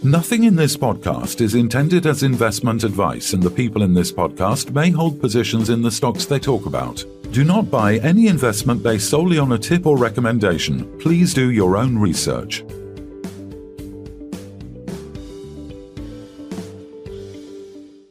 Nothing in this podcast is intended as investment advice, and the people in this podcast may hold positions in the stocks they talk about. Do not buy any investment based solely on a tip or recommendation. Please do your own research.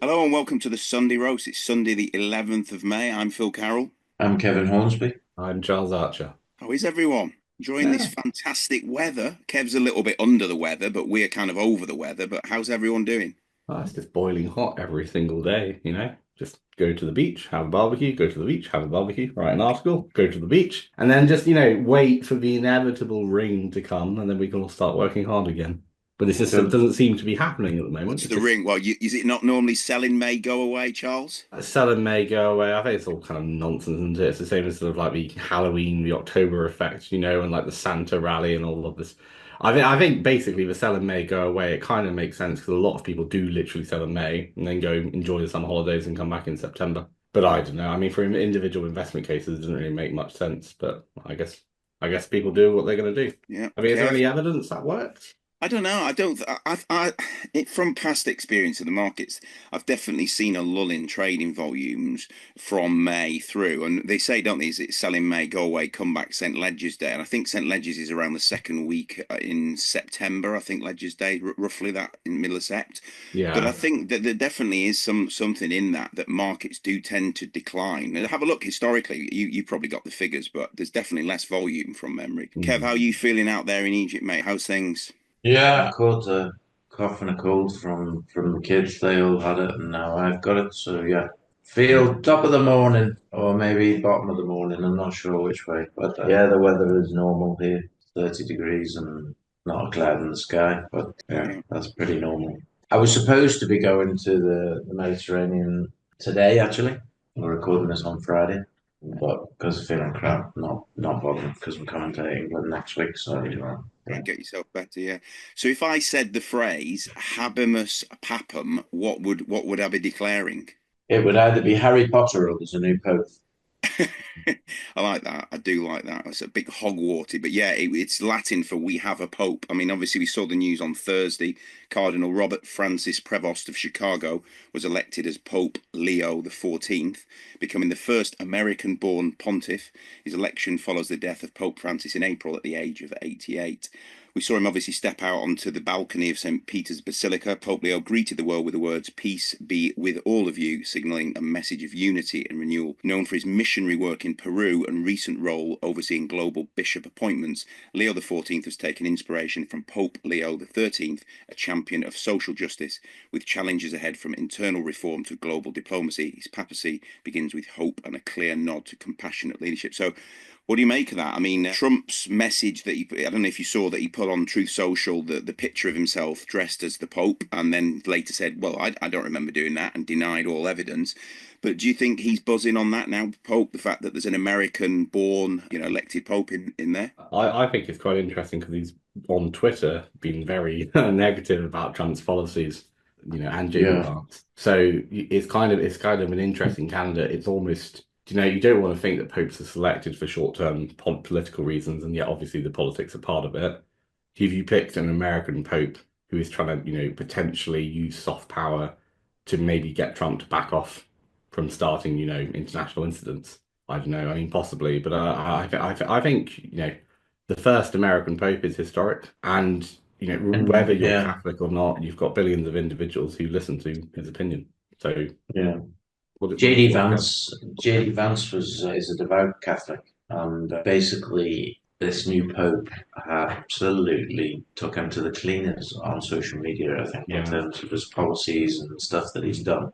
Hello and welcome to the Sunday Roast. It's Sunday the 11th of May. I'm Phil Carroll. I'm Kevin Hornsby. I'm Charles Archer. How is everyone? Enjoying this fantastic weather? Kev's a little bit under the weather, but we're kind of over the weather. But how's everyone doing? Oh, it's just boiling hot every single day, you know? Just go to the beach, have a barbecue, go to the beach, have a barbecue, write an article, go to the beach, and then just, wait for the inevitable ring to come, and then we can all start working hard again. But it just doesn't seem to be happening at the moment. What's the ring? Well, is it not normally selling May go away, Charles? Selling May go away. I think it's all kind of nonsense, isn't it? It's the same as sort of like the Halloween, the October effect, and like the Santa rally and all of this. I think basically the sell in May go away. It kind of makes sense because a lot of people do literally sell in May and then go enjoy the summer holidays and come back in September. But I don't know. I mean, for individual investment cases, it doesn't really make much sense. But I guess people do what they're going to do. Yeah. I mean, is there any evidence that worked? I don't know. From past experience of the markets, I've definitely seen a lull in trading volumes from May through. And they say, don't they, is it sell in May, go away, come back St. Ledger's Day. And I think St. Ledger's is around the second week in September. I think Ledger's Day, roughly that in middle of Sept. Yeah. But I think that there definitely is something in that markets do tend to decline. And have a look historically. You probably got the figures, but there's definitely less volume from memory. Kev, how are you feeling out there in Egypt, mate? How's things? Yeah, I caught a cough and a cold from the kids. They all had it, and now I've got it. So yeah, feel top of the morning, or maybe bottom of the morning. I'm not sure which way. But yeah, the weather is normal here, 30 degrees and not a cloud in the sky. But yeah, that's pretty normal. I was supposed to be going to the Mediterranean today, actually. We're recording this on Friday. But because of feeling crap, not bothered because we're coming to England next week. So Get yourself better, yeah. So if I said the phrase "habemus papam," what would I be declaring? It would either be Harry Potter or there's a new pope. I like that. I do like that. It's a bit Hogwarty, but yeah, it's Latin for "we have a pope." I mean, obviously, we saw the news on Thursday. Cardinal Robert Francis Prevost of Chicago was elected as Pope Leo XIV, becoming the first American-born pontiff. His election follows the death of Pope Francis in April at the age of 88. We saw him obviously step out onto the balcony of St. Peter's Basilica. Pope Leo greeted the world with the words, "Peace be with all of you," signalling a message of unity and renewal. Known for his missionary work in Peru and recent role overseeing global bishop appointments, Leo XIV has taken inspiration from Pope Leo XIII, a champion of social justice. With challenges ahead from internal reform to global diplomacy, his papacy begins with hope and a clear nod to compassionate leadership. So, what do you make of that? I mean, Trump's message that I don't know if you saw that he put on Truth Social, the picture of himself dressed as the Pope, and then later said, well, I don't remember doing that, and denied all evidence. But do you think he's buzzing on that now, Pope, the fact that there's an American-born, elected Pope in there? I think it's quite interesting because he's on Twitter been very negative about Trump's policies, and geopolitics. So it's kind of an interesting candidate. It's almost... you don't want to think that popes are selected for short-term political reasons, and yet obviously the politics are part of it. If you picked an American pope who is trying to, potentially use soft power to maybe get Trump to back off from starting, international incidents, I don't know. I mean, possibly, but I think, the first American pope is historic, and whether you're Catholic or not, you've got billions of individuals who listen to his opinion. So yeah. JD Vance is a devout Catholic, and basically this new Pope absolutely took him to the cleaners on social media, I think, in terms of his policies and stuff that he's done,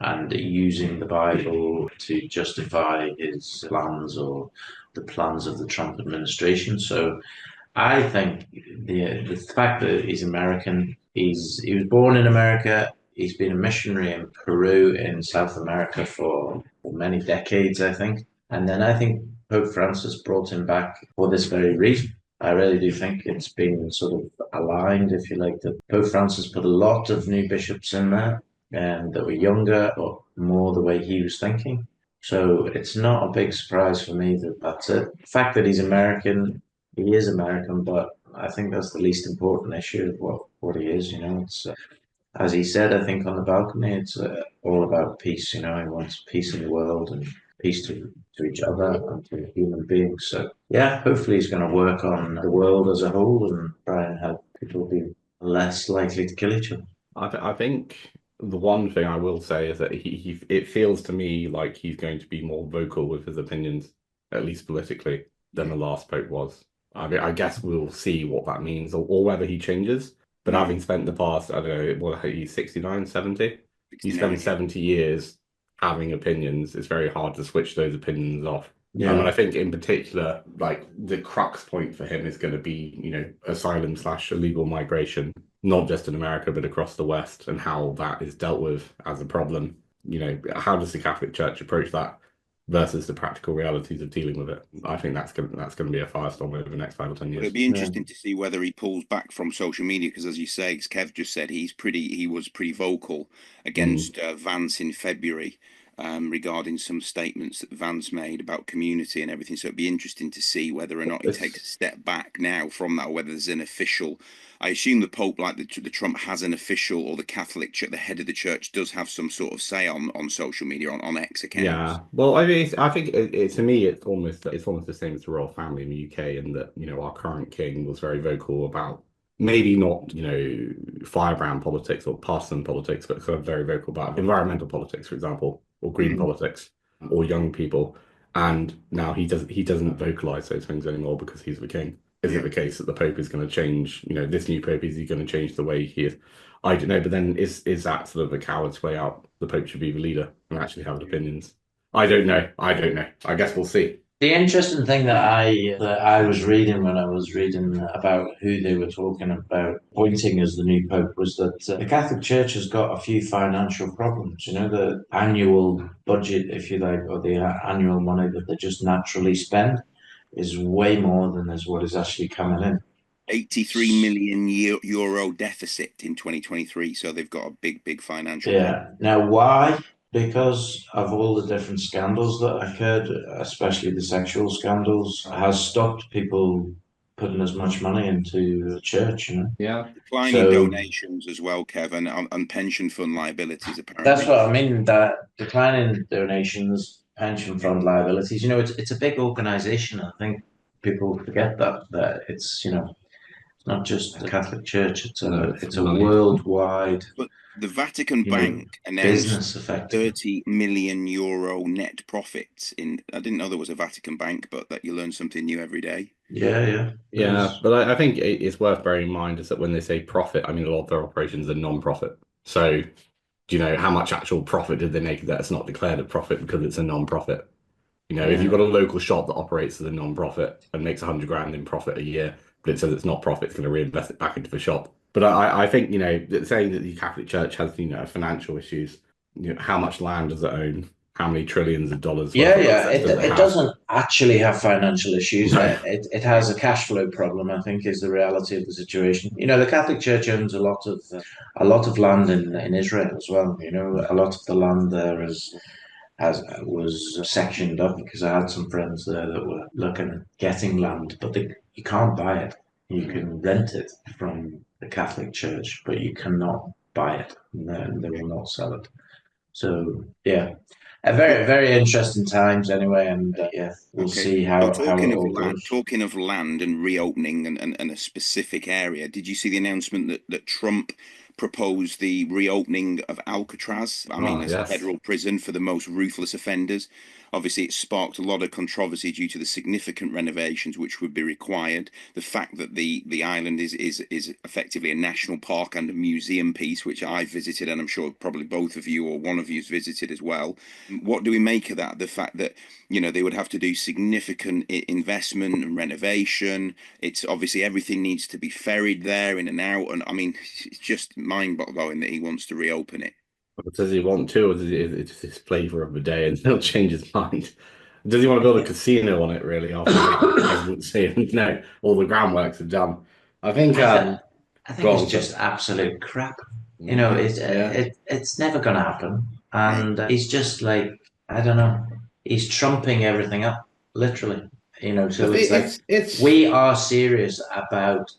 and using the Bible to justify his plans or the plans of the Trump administration. So I think the fact that he's American, he was born in America. He's been a missionary in Peru in South America for many decades, I think. And then I think Pope Francis brought him back for this very reason. I really do think it's been sort of aligned, if you like, that Pope Francis put a lot of new bishops in there and that were younger or more the way he was thinking. So it's not a big surprise for me that that's it. The fact that he's American, he is American, but I think that's the least important issue of what he is. It's as he said, I think on the balcony, it's all about peace. He wants peace in the world and peace to each other and to human beings. So yeah, hopefully he's going to work on the world as a whole and try and help people be less likely to kill each other. I think the one thing I will say is that it feels to me like he's going to be more vocal with his opinions, at least politically, than the last Pope was. I guess we'll see what that means or whether he changes. But having spent the past, I don't know, what he's 69, 70? He spent 70 years having opinions. It's very hard to switch those opinions off. Yeah. And I think in particular, like the crux point for him is going to be, asylum / illegal migration, not just in America, but across the West, and how that is dealt with as a problem. How does the Catholic Church approach that versus the practical realities of dealing with it? I think that's going to be a firestorm over the next 5 or 10 years. It'd be interesting to see whether he pulls back from social media, because as you say, as Kev just said, he was pretty vocal against Vance in February regarding some statements that Vance made about community and everything. So it'd be interesting to see whether or not he takes a step back now from that, or whether there's an official. I assume the Pope, like the Trump, has an official, or the Catholic Church, the head of the church, does have some sort of say on social media, on X accounts. Yeah, well, I mean, I think to me, it's almost the same as the royal family in the UK, in that our current king was very vocal about maybe not firebrand politics or partisan politics, but kind of very vocal about environmental politics, for example, or green politics, or young people. And now he doesn't vocalize those things anymore because he's the king. Is it the case that the Pope is going to change? This new Pope, is he going to change the way he is? I don't know. But then is that sort of a coward's way out? The Pope should be the leader and actually have opinions. I don't know. I guess we'll see. The interesting thing that I was reading when I was reading about who they were talking about appointing as the new Pope was that the Catholic Church has got a few financial problems. The annual budget, if you like, or the annual money that they just naturally spend is way more than is what is actually coming in. 83 million euro deficit in 2023. So they've got a big financial problem. Now, why? Because of all the different scandals that occurred, especially the sexual scandals, has stopped people putting as much money into the church. Yeah. Declining donations as well, Kevin, and pension fund liabilities, apparently. That's what I mean, that declining donations, pension fund liabilities, it's a big organization. I think people forget that it's, it's not just the Catholic Church, it's a worldwide. But the Vatican Bank announced 30 million euro net profits I didn't know there was a Vatican Bank, but that you learn something new every day. Yeah. But I think it's worth bearing in mind is that when they say profit, I mean, a lot of their operations are non-profit. So do you know how much actual profit did they make that's not declared a profit because it's a non-profit? If you've got a local shop that operates as a non-profit and makes 100 grand in profit a year, but it says it's not profit, it's going to reinvest it back into the shop. But I think, saying that the Catholic Church has, financial issues, how much land does it own? How many trillions of dollars? It doesn't actually have financial issues. It has a cash flow problem, I think, is the reality of the situation. The Catholic Church owns a lot of land in Israel as well. A lot of the land there was sectioned up because I had some friends there that were looking at getting land, but you can't buy it. You can rent it from the Catholic Church, but you cannot buy it. They will not sell it. So a very, very interesting times anyway, and we'll see how it all goes. Talking of land and reopening and a specific area, did you see the announcement that Trump proposed the reopening of Alcatraz? It's a federal prison for the most ruthless offenders. Obviously, it sparked a lot of controversy due to the significant renovations which would be required. The fact that the island is effectively a national park and a museum piece, which I visited, and I'm sure probably both of you or one of you's visited as well. What do we make of that? The fact that they would have to do significant investment and renovation. It's obviously everything needs to be ferried there in and out, and it's just mind-boggling that he wants to reopen it. Does he want to, or is it his flavour of the day and he'll change his mind? Does he want to build a casino on it, really, after no, all the groundworks are done? I think it's just absolute crap. It's never going to happen. And he's just like, I don't know, he's trumping everything up, literally. So we are serious about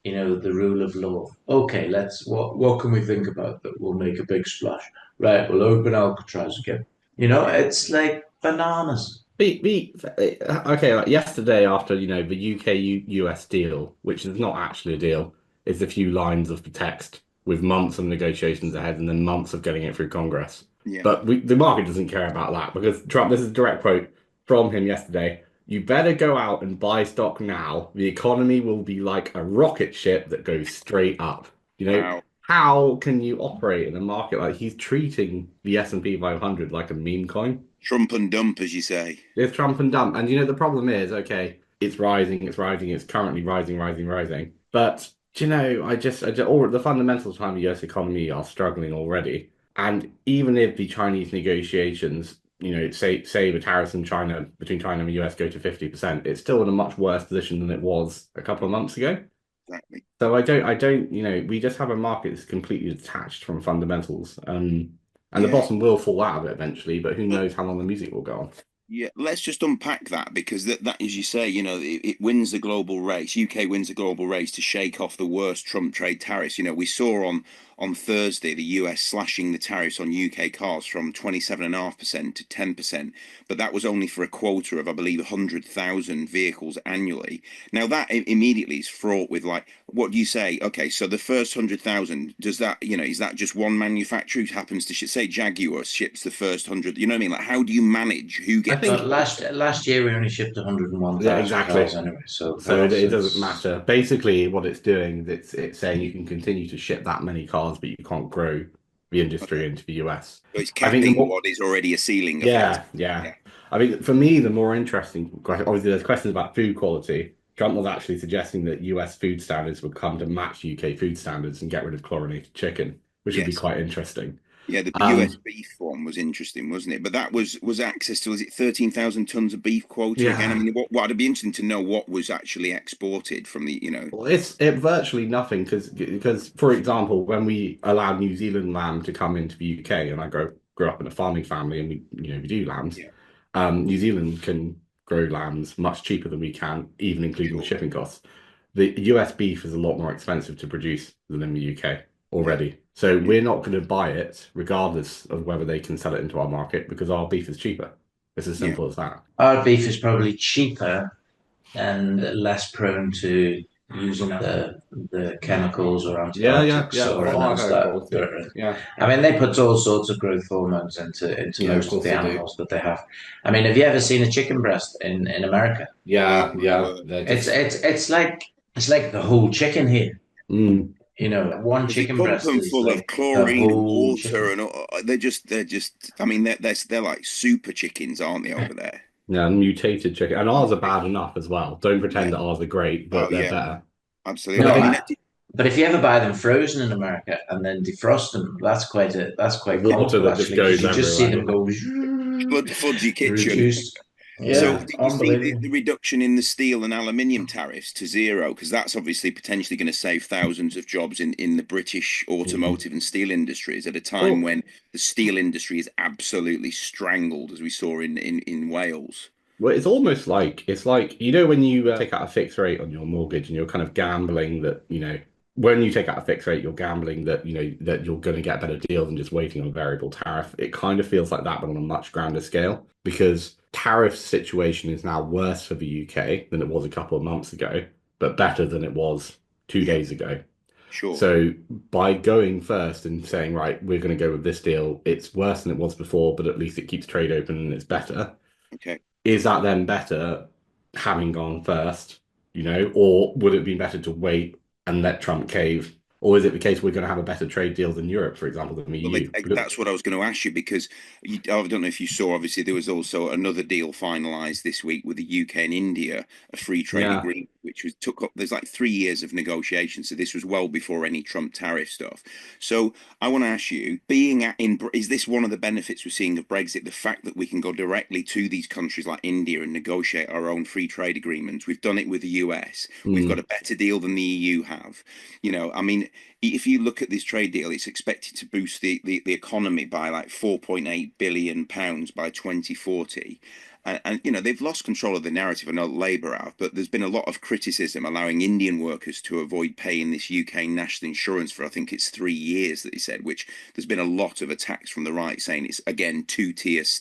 the rule of law. Okay, what can we think about that will make a big splash? Right, we'll open Alcatraz again. It's like bananas. Okay, like yesterday after, the UK US deal, which is not actually a deal, is a few lines of text with months of negotiations ahead and then months of getting it through Congress. Yeah. But the market doesn't care about that because Trump, this is a direct quote from him yesterday. You better go out and buy stock now. The economy will be like a rocket ship that goes straight up. Wow. How can you operate in a market like he's treating the S&P 500 like a meme coin? Trump and dump, as you say. It's Trump and dump. And the problem is, okay, it's rising, it's currently rising. But all the fundamentals behind the US economy are struggling already. And even if the Chinese negotiations, say the tariffs in China between China and the US go to 50%, it's still in a much worse position than it was a couple of months ago. Exactly. So we just have a market that's completely detached from fundamentals. And the bottom will fall out of it eventually, but who knows how long the music will go on. Yeah, let's just unpack that because that, as you say, it wins the global race. UK wins the global race to shake off the worst Trump trade tariffs. We saw on Thursday the US slashing the tariffs on UK cars from 27.5% to 10%, but that was only for a quota of, I believe, 100,000 vehicles annually. Now that immediately is fraught with, like, what do you say? Okay, so the first 100,000, does that, is that just one manufacturer who happens to say Jaguar ships the first 100? You know what I mean? Like, how do you manage who gets? But last year we only shipped 101,000 Yeah, exactly. cars anyway, so it doesn't matter. Basically, what it's doing, it's saying you can continue to ship that many cars, but you can't grow the industry into the US. So it's capping what is already a ceiling. Yeah. I think for me, the more interesting question, obviously, there's questions about food quality. Trump was actually suggesting that US food standards would come to match UK food standards and get rid of chlorinated chicken, which would be quite interesting. Yeah, the US beef one was interesting, wasn't it? But that was access to, was it 13,000 tons of beef quota again? I mean, what it'd be interesting to know what was actually exported from the, Well, it's virtually nothing because, for example, when we allowed New Zealand lamb to come into the UK, and I grew up in a farming family, and we do lambs. New Zealand can grow lambs much cheaper than we can, even including the shipping costs. The US beef is a lot more expensive to produce than in the UK already. So we're not going to buy it regardless of whether they can sell it into our market because our beef is cheaper. It's as simple as that. Our beef is probably cheaper and less prone to using the chemicals or antibiotics or I mean, they put all sorts of growth hormones into most of the animals that they have. I mean, have you ever seen a chicken breast in America? Yeah. It's like the whole chicken here. One chicken breast is full like of chlorine and water, chicken. and they're just. I mean, they're like super chickens, aren't they, over there? Yeah, mutated chicken, and ours are bad enough as well. Don't pretend that ours are great, but they're better. Absolutely. No, but if you ever buy them frozen in America and then defrost them, that's quite water that just goes everywhere. You just see them go floods your kitchen. Reduced. Yeah, so did you see the reduction in the steel and aluminium tariffs to zero? Because that's obviously potentially going to save thousands of jobs in the British automotive and steel industries at a time when the steel industry is absolutely strangled, as we saw in Wales. Well, it's almost like when you take out a fixed rate on your mortgage and you're kind of gambling that when you take out a fixed rate, you're gambling that that you're going to get a better deal than just waiting on a variable tariff. It kind of feels like that, but on a much grander scale, because tariff situation is now worse for the UK than it was a couple of months ago, but better than it was 2 days ago. Sure. So by going first and saying, right, we're going to go with this deal, it's worse than it was before, but at least it keeps trade open and it's better. Okay. Is that then better having gone first, or would it be better to wait and let Trump cave? Or is it the case we're going to have a better trade deal than Europe, for example, than the EU? That's what I was going to ask you, because I don't know if you saw, obviously, there was also another deal finalised this week with the UK and India, a free trade agreement, which took up, there's like 3 years of negotiation. So this was well before any Trump tariff stuff. So I want to ask you, is this one of the benefits we're seeing of Brexit, the fact that we can go directly to these countries like India and negotiate our own free trade agreements? We've done it with the US. We've got a better deal than the EU have. I mean, if you look at this trade deal, it's expected to boost the economy by like £4.8 billion by 2040. And you know, they've lost control of the narrative. I know Labour have, but there's been a lot of criticism allowing Indian workers to avoid paying this UK national insurance for, I think it's 3 years that he said, which there's been a lot of attacks from the right saying it's, again, two tiers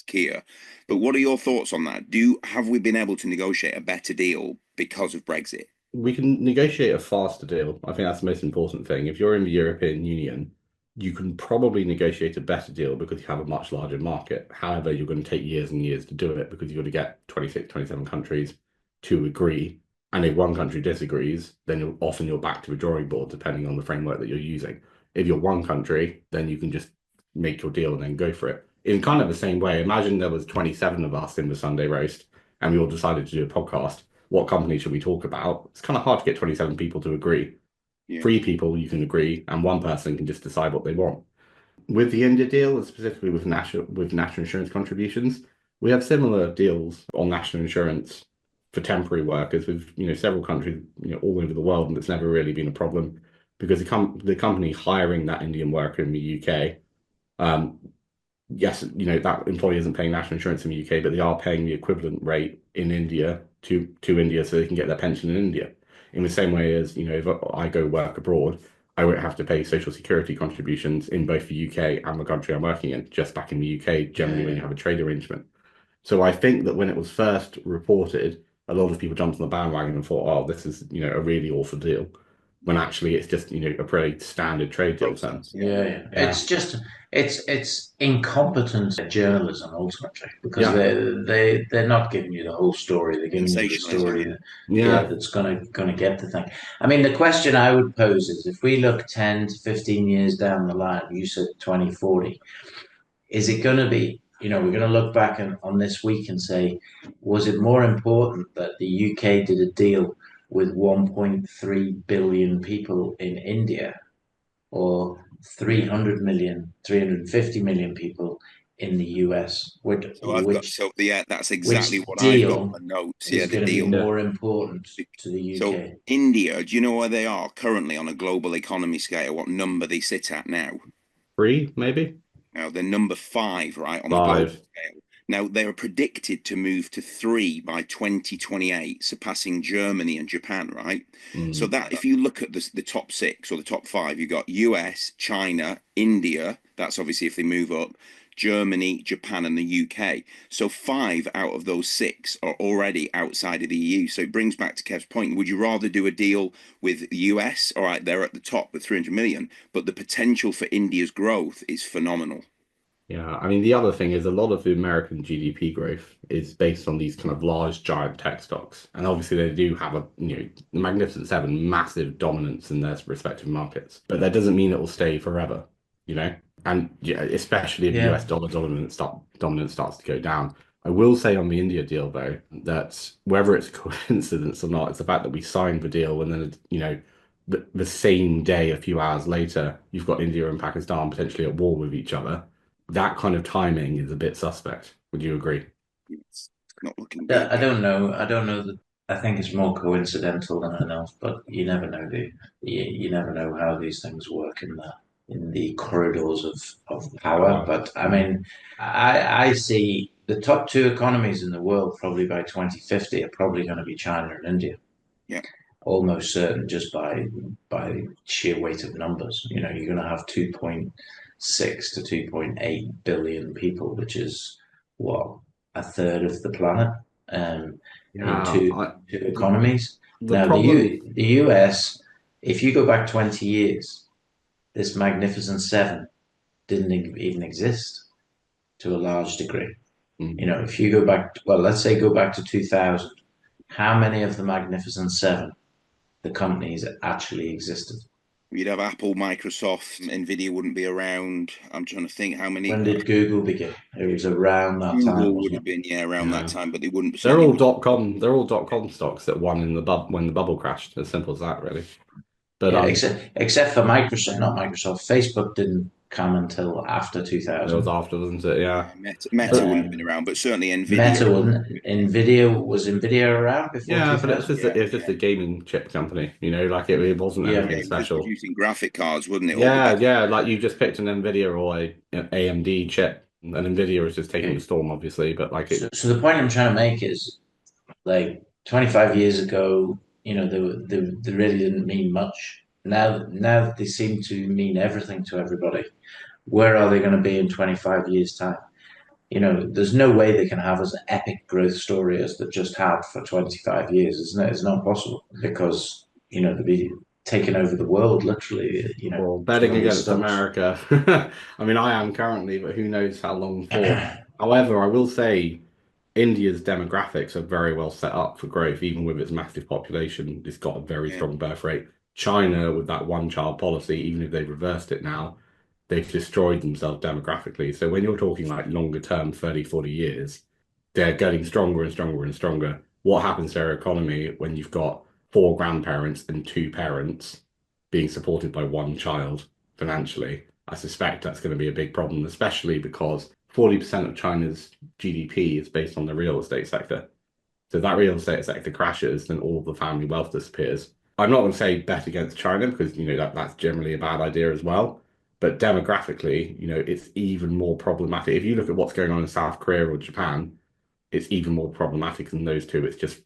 Kia. But what are your thoughts on that? Have we been able to negotiate a better deal because of Brexit? We can negotiate a faster deal. I think that's the most important thing. If you're in the European Union, you can probably negotiate a better deal because you have a much larger market. However, you're going to take years and years to do it because you've got to get 26, 27 countries to agree. And if one country disagrees, then you're back to the drawing board, depending on the framework that you're using. If you're one country, then you can just make your deal and then go for it. In kind of the same way, imagine there was 27 of us in the Sunday roast and we all decided to do a podcast. What company should we talk about? It's kind of hard to get 27 people to agree. Yeah. 3 people you can agree, and 1 person can just decide what they want. With the India deal, and specifically with national insurance contributions, we have similar deals on national insurance for temporary workers with several countries all over the world, and it's never really been a problem because the company hiring that Indian worker in the UK, yes, that employee isn't paying national insurance in the UK, but they are paying the equivalent rate in India to India so they can get their pension in India. In the same way as, if I go work abroad, I won't have to pay social security contributions in both the UK and the country I'm working in, just back in the UK, generally when you have a trade arrangement. So I think that when it was first reported, a lot of people jumped on the bandwagon and thought, oh, this is, a really awful deal. When actually it's just, a pretty standard trade deal terms. Yeah. It's just, it's incompetent journalism ultimately, because they're not giving you the whole story. They're giving you the story that's going to get the thing. I mean, the question I would pose is, if we look 10 to 15 years down the line, you said 2040, is it going to be, we're going to look back on this week and say, was it more important that the UK did a deal with 1.3 billion people in India, or 350 million people in the US? That's exactly what I got on the notes. Is going to be more important to the UK. So India, do you know where they are currently on a global economy scale? What number they sit at now? 3, maybe? Now they're number 5, right, on the global scale. Now, they are predicted to move to 3 by 2028, surpassing Germany and Japan, right? So that, if you look at the top 6 or the top 5, you've got US, China, India. That's obviously if they move up. Germany, Japan, and the UK. So 5 out of those 6 are already outside of the EU. So it brings back to Kev's point. Would you rather do a deal with the US? All right, they're at the top with 300 million, but the potential for India's growth is phenomenal. Yeah, I mean, the other thing is a lot of the American GDP growth is based on these kind of large, giant tech stocks. And obviously they do have the Magnificent Seven, massive dominance in their respective markets. But that doesn't mean it will stay forever, And especially if US dollar dominance starts to go down. I will say on the India deal, though, that whether it's a coincidence or not, it's the fact that we signed the deal and then, the same day, a few hours later, you've got India and Pakistan potentially at war with each other. That kind of timing is a bit suspect. Would you agree? It's not looking good. I don't know that. I think it's more coincidental than anything else, but you never know. You never know how these things work in the corridors of power. But I mean, I see the top 2 economies in the world probably by 2050 are probably going to be China and India. Yeah. Almost certain, just by sheer weight of numbers. You're going to have 2.6 to 2.8 billion people, which is what, a third of the planet, in two economies. The US, if you go back 20 years, this Magnificent Seven didn't even exist to a large degree. If you go back, let's say go back to 2000, how many of the Magnificent Seven, the companies, actually existed? You'd have Apple, Microsoft, Nvidia wouldn't be around. I'm trying to think how many. When did Google begin? It was around that time. Google would have been around that time, but they wouldn't. They're all .com. They're all .com stocks that won in when the bubble crashed. As simple as that, really. But except for Microsoft, not Microsoft. Facebook didn't come until after 2000. It was after, wasn't it? Yeah. Meta wouldn't have been around, but certainly Nvidia. Meta wouldn't. Was Nvidia around before? Yeah, but it's just a gaming chip company. It wasn't anything special. It was producing graphic cards, wasn't it? Yeah. Like you just picked an Nvidia or a AMD chip, And Nvidia is just taking the storm, obviously, but like So the point I'm trying to make is, like, 25 years ago, they really didn't mean much. Now they seem to mean everything to everybody. Where are they going to be in 25 years' time? There's no way they can have as an epic growth story as they just had for 25 years. It's not possible because, they'll be taking over the world, literally, Well, betting all these against stocks. America. I mean, I am currently, but who knows how long for. However, I will say India's demographics are very well set up for growth, even with its massive population. It's got a very Yeah. strong birth rate. China, with that one-child policy, even if they've reversed it now, they've destroyed themselves demographically. So when you're talking like longer term, 30, 40 years, they're getting stronger and stronger and stronger. What happens to their economy when you've got 4 grandparents and 2 parents being supported by one child financially? I suspect that's going to be a big problem, especially because 40% of China's GDP is based on the real estate sector. So if that real estate sector crashes, then all the family wealth disappears. I'm not going to say bet against China because that's generally a bad idea as well. But demographically, it's even more problematic. If you look at what's going on in South Korea or Japan, it's even more problematic than those two. It's just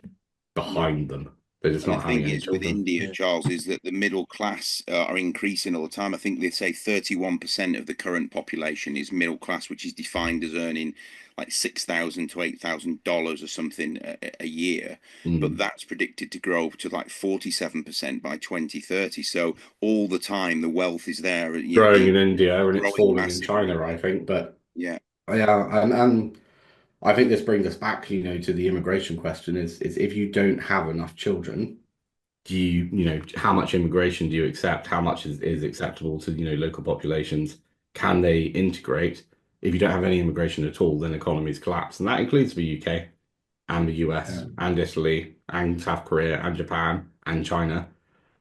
behind them. They're just And not the having thing any is, with children. India, Charles, is that the middle class are increasing all the time. I think they say 31% of the current population is middle class, which is defined as earning like $6,000 to $8,000 or something a year. But that's predicted to grow to like 47% by 2030. So all the time, the wealth is there. Growing in India and it's growing falling in massively. China, I think. But Yeah. yeah, and I think this brings us back, to the immigration question is if you don't have enough children, do how much immigration do you accept? How much is acceptable to, local populations? Can they integrate? If you don't have any immigration at all, then economies collapse. And that includes the UK and the US and Italy and South Korea and Japan and China.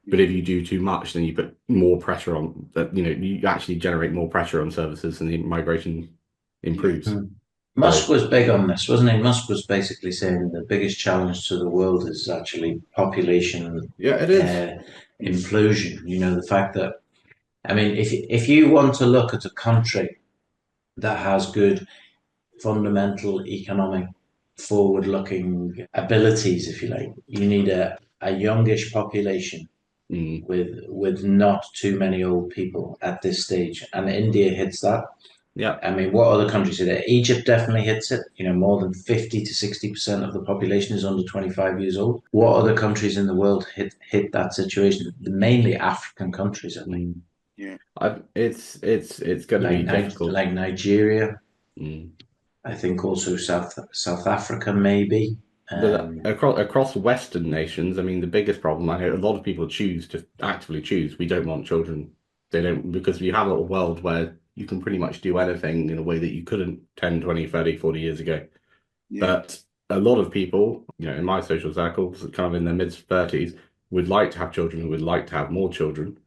But if you do too much, then you put more pressure on that, you actually generate more pressure on services and the migration improves. Musk was big on this, wasn't he? Musk was basically saying the biggest challenge to the world is actually population Yeah, it is. implosion. The fact that, I mean, if you want to look at a country that has good fundamental economic forward-looking abilities, if you like, you need a youngish population with not too many old people at this stage, and India hits that. Yeah. I mean, what other countries are there? Egypt definitely hits it. More than 50 to 60% of the population is under 25 years old. What other countries in the world hit that situation? Mainly African countries, I think. Yeah. It's going to be difficult. Like Nigeria. Mm. I think also South Africa, maybe. But across Western nations, I mean, the biggest problem, I know a lot of people actively choose, we don't want children. They don't, because we have a world where you can pretty much do anything in a way that you couldn't 10, 20, 30, 40 years ago. Yeah. But a lot of people, in my social circles, kind of in their mid-30s, would like to have children, who would like to have more children,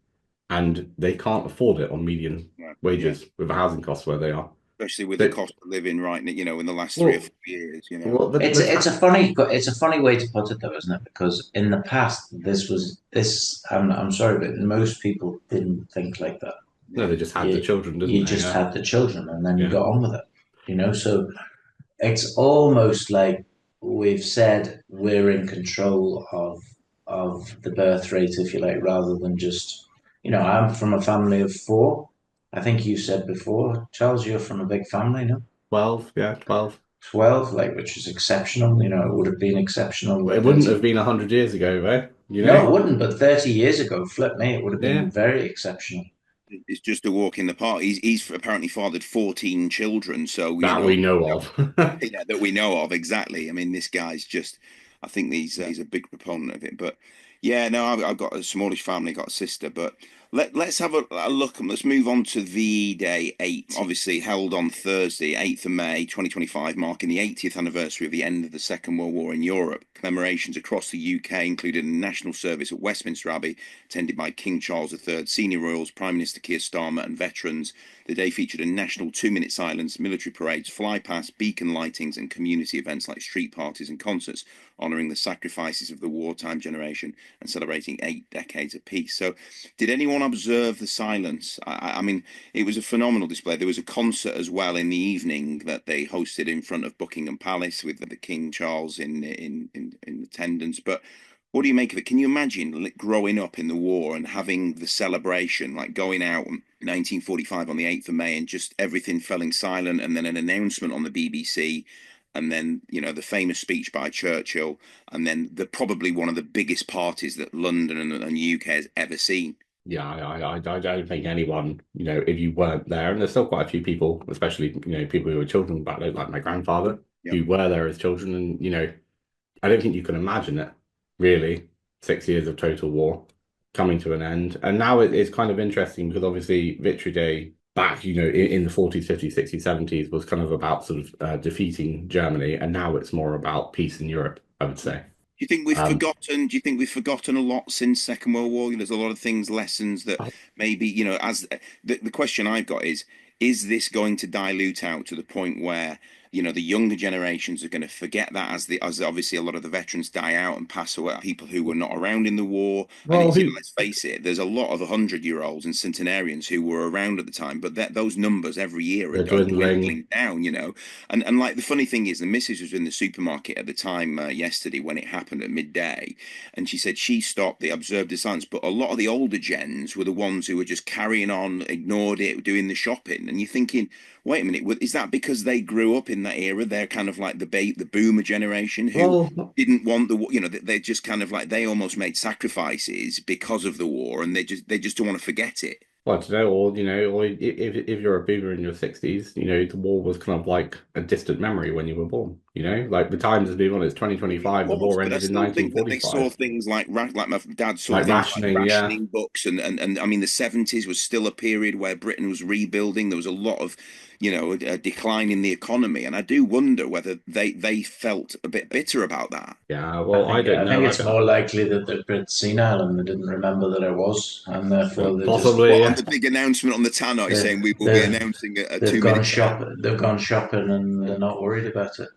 and they can't afford it on median wages with the housing costs where they are. Especially with the cost of living, right? In the last 3 or 4 years, Well, it's a funny way to put it, though, isn't it? Because in the past, this. I'm sorry, but most people didn't think like that. No, they just had the children, didn't you they? just had the children, and then you Yeah. got on with it. So it's almost like we've said we're in control of the birth rate, if you like, rather than just. I'm from a family of 4. I think you said before, Charles, you're from a big family, no? 12, yeah, 12. 12, which is exceptional. It would have been exceptional. It wouldn't have been 100 years ago, though. No, it wouldn't. But 30 years ago, flip me, it would have been Yeah. very exceptional. It's just a walk in the park. He's apparently fathered 14 children, so that we know of. Yeah, that we know of, exactly. I mean, this guy's just. I think he's a big proponent of it, but yeah, no, I've got a smallish family, got a sister, but let's have a look and let's move on to the day 8, obviously held on Thursday, 8th of May 2025, marking the 80th anniversary of the end of the Second World War in Europe. Commemorations across the UK included a national service at Westminster Abbey, attended by King Charles III, senior royals, Prime Minister Keir Starmer, and veterans. The day featured a national 2-minute silence, military parades, fly-past, beacon lightings, and community events like street parties and concerts, honouring the sacrifices of the wartime generation and celebrating 8 decades of peace. So, did anyone and observe the silence? I mean, it was a phenomenal display. There was a concert as well in the evening that they hosted in front of Buckingham Palace with the King Charles in attendance. But what do you make of it? Can you imagine growing up in the war and having the celebration, like going out in 1945 on the 8th of May and just everything falling silent, and then an announcement on the BBC, and then, you know, the famous speech by Churchill, and then probably one of the biggest parties that London and UK has ever seen. Yeah, I don't think anyone, you know, if you weren't there, and there's still quite a few people, especially, you know, people who were children back then, like my grandfather, who were there as children, and, you know, I don't think you can imagine it, really. 6 years of total war coming to an end. And now it's kind of interesting because obviously Victory Day back, you know, in the 40s, 50s, 60s, 70s was kind of about sort of defeating Germany, and now it's more about peace in Europe, I would say. Do you think we've forgotten? Do you think we've forgotten a lot since Second World War? There's a lot of things, lessons that maybe, you know, as the question I've got is this going to dilute out to the point where, you know, the younger generations are going to forget that as obviously a lot of the veterans die out and pass away, people who were not around in the war. Well, And let's face it, there's a lot of 100-year-olds and centenarians who were around at the time, but those numbers every year are dwindling down, you know. And like the funny thing is, the missus was in the supermarket at the time yesterday when it happened at midday, and she said she stopped, they observed the silence, but a lot of the older gens were the ones who were just carrying on, ignored it, doing the shopping, and you're thinking, wait a minute, is that because they grew up in that era? They're kind of like the boomer generation who didn't want the war. You know, they just kind of like, they almost made sacrifices because of the war, and they just don't want to forget it. Well, to know, or, you know, or if you're a boomer in your 60s, you know, the war was kind of like a distant memory when you were born. You know, like the times has been on. It's 2025. The war ended in 1945. They saw things like my dad saw like things rationing, like rationing books, and I mean the 70s was still a period where Britain was rebuilding. There was a lot of, you know, a decline in the economy, and I do wonder whether they felt a bit bitter about that. Yeah, well, I don't know. I think it's more likely that they're a bit senile and they didn't remember that it was, and therefore they possibly on the big announcement on the tannoy saying we will be announcing a they've 2 gone minute. They've gone shopping and they're not worried about it.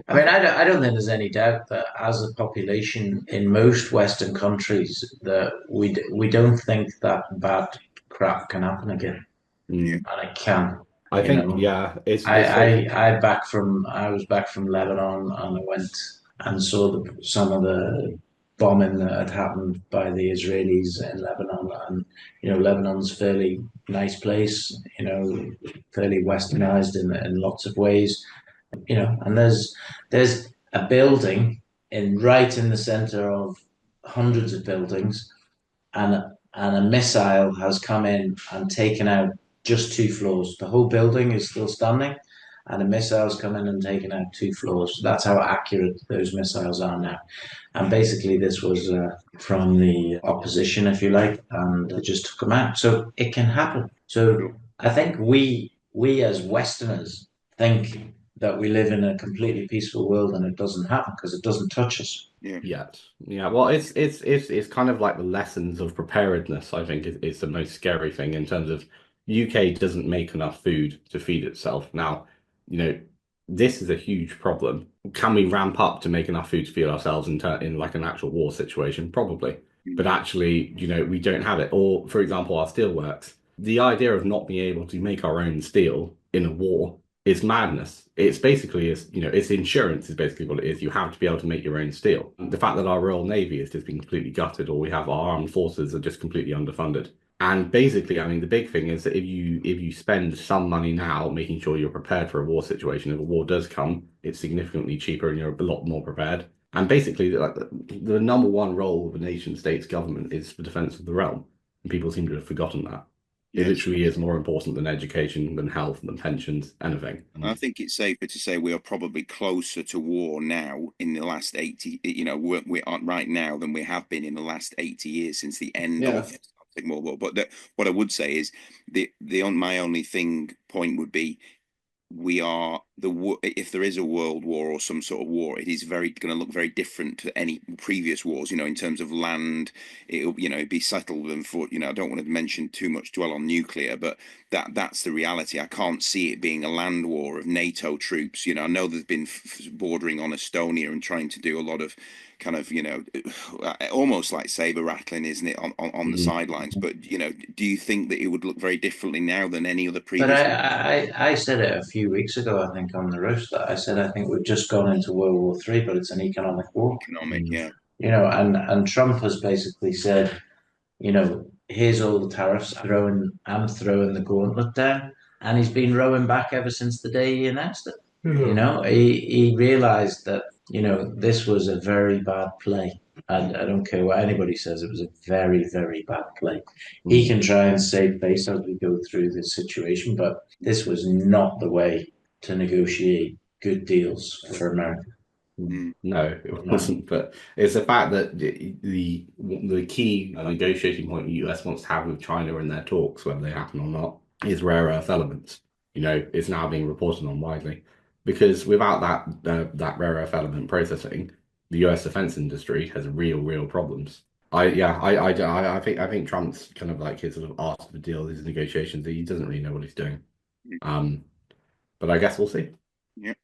I mean, I don't think there's any doubt that as a population in most Western countries that we don't think that bad crap can happen again, and it can. I think, yeah, I was back from Lebanon, and I went and saw some of the bombing that had happened by the Israelis in Lebanon, and you know, Lebanon's a fairly nice place, you know, fairly westernized in lots of ways, you know, and there's a building right in the center of hundreds of buildings, and a missile has come in and taken out just 2 floors. The whole building is still standing, and a missile's come in and taken out 2 floors. That's how accurate those missiles are now. And basically, this was from the opposition, if you like, and they just took them out. So it can happen. So I think we as Westerners think that we live in a completely peaceful world, and it doesn't happen because it doesn't touch us. Yeah. Well, it's kind of like the lessons of preparedness. I think is the most scary thing in terms of UK doesn't make enough food to feed itself. Now, you know, this is a huge problem. Can we ramp up to make enough food to feed ourselves in like an actual war situation? Probably. But actually, you know, we don't have it. Or, for example, our steelworks. The idea of not being able to make our own steel in a war is madness. It's basically, you know, it's insurance is basically what it is. You have to be able to make your own steel. The fact that our Royal Navy has just been completely gutted, or we have our armed forces are just completely underfunded. And basically, I mean, the big thing is that if you spend some money now making sure you're prepared for a war situation, if a war does come, it's significantly cheaper and you're a lot more prepared. And basically, like the number one role of a nation state's government is the defense of the realm. And people seem to have forgotten that. It literally is more important than education, than health, than pensions, anything. I think it's safer to say we are probably closer to war now in the last 80, you know, we are right now than we have been in the last 80 years since the end of Second World War. But what I would say is my only point would be we are if there is a world war or some sort of war, it is going to look very different to any previous wars. In terms of land, it'd be settled. And I don't want to mention too much, dwell on nuclear, but that's the reality. I can't see it being a land war of NATO troops. I know there's been bordering on Estonia and trying to do a lot of kind of almost like saber rattling, isn't it, on the sidelines? But do you think that it would look very differently now than any other previous? But I said it a few weeks ago, I think, on the roast, that I said I think we've just gone into World War III, but it's an economic war. Yeah. And Trump has basically said, here's all the tariffs. I'm throwing the gauntlet down, and he's been rowing back ever since the day he announced it. He realized that this was a very bad play. And I don't care what anybody says, it was a very, very bad play. He can try and save face as we go through this situation, but this was not the way to negotiate good deals for America. No, it wasn't. But it's the fact that the key negotiating point the US wants to have with China in their talks, whether they happen or not, is rare earth elements. It's now being reported on widely, because without that rare earth element processing, the US defense industry has real problems. I think Trump's kind of like his sort of art of the deal, his negotiations. He doesn't really know what he's doing. But I guess we'll see. Yeah.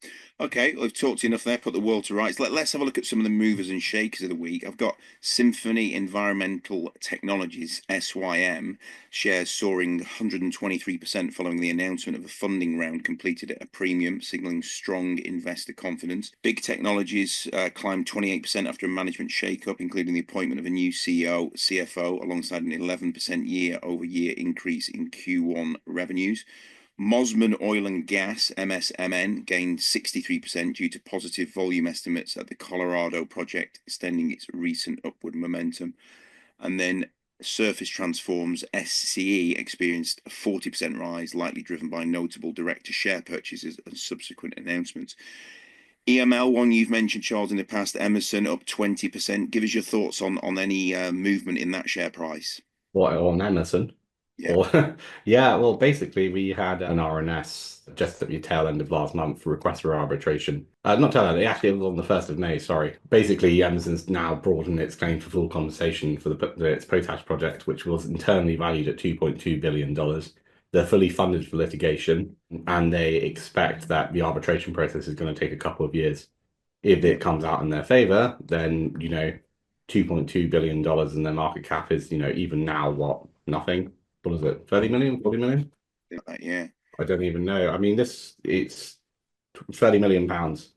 Okay, we've talked enough there, put the world to rights. Let's have a look at some of the movers and shakers of the week. I've got Symphony Environmental Technologies, SYM, shares soaring 123% following the announcement of a funding round completed at a premium, signalling strong investor confidence. Big Technologies climbed 28% after a management shake-up, including the appointment of a new CEO, CFO, alongside an 11% year-over-year increase in Q1 revenues. Mosman Oil and Gas, MSMN, gained 63% due to positive volume estimates at the Colorado project, extending its recent upward momentum. And then Surface Transforms, SCE, experienced a 40% rise, likely driven by notable direct-to-share purchases and subsequent announcements. EML, one you've mentioned, Charles, in the past, Emerson, up 20%. Give us your thoughts on any movement in that share price. What, on Emerson? Yeah. Well, basically, we had an RNS just at the tail end of last month for request for arbitration. Not tail end, actually, it was on the 1st of May, sorry. Basically, Emerson's now broadened its claim for full compensation for its potash project, which was internally valued at $2.2 billion. They're fully funded for litigation, and they expect that the arbitration process is going to take a couple of years. If it comes out in their favor, then, $2.2 billion and their market cap is, even now, what, nothing? What is it, 30 million, 40 million? Yeah. I don't even know. I mean, it's 30 million pounds,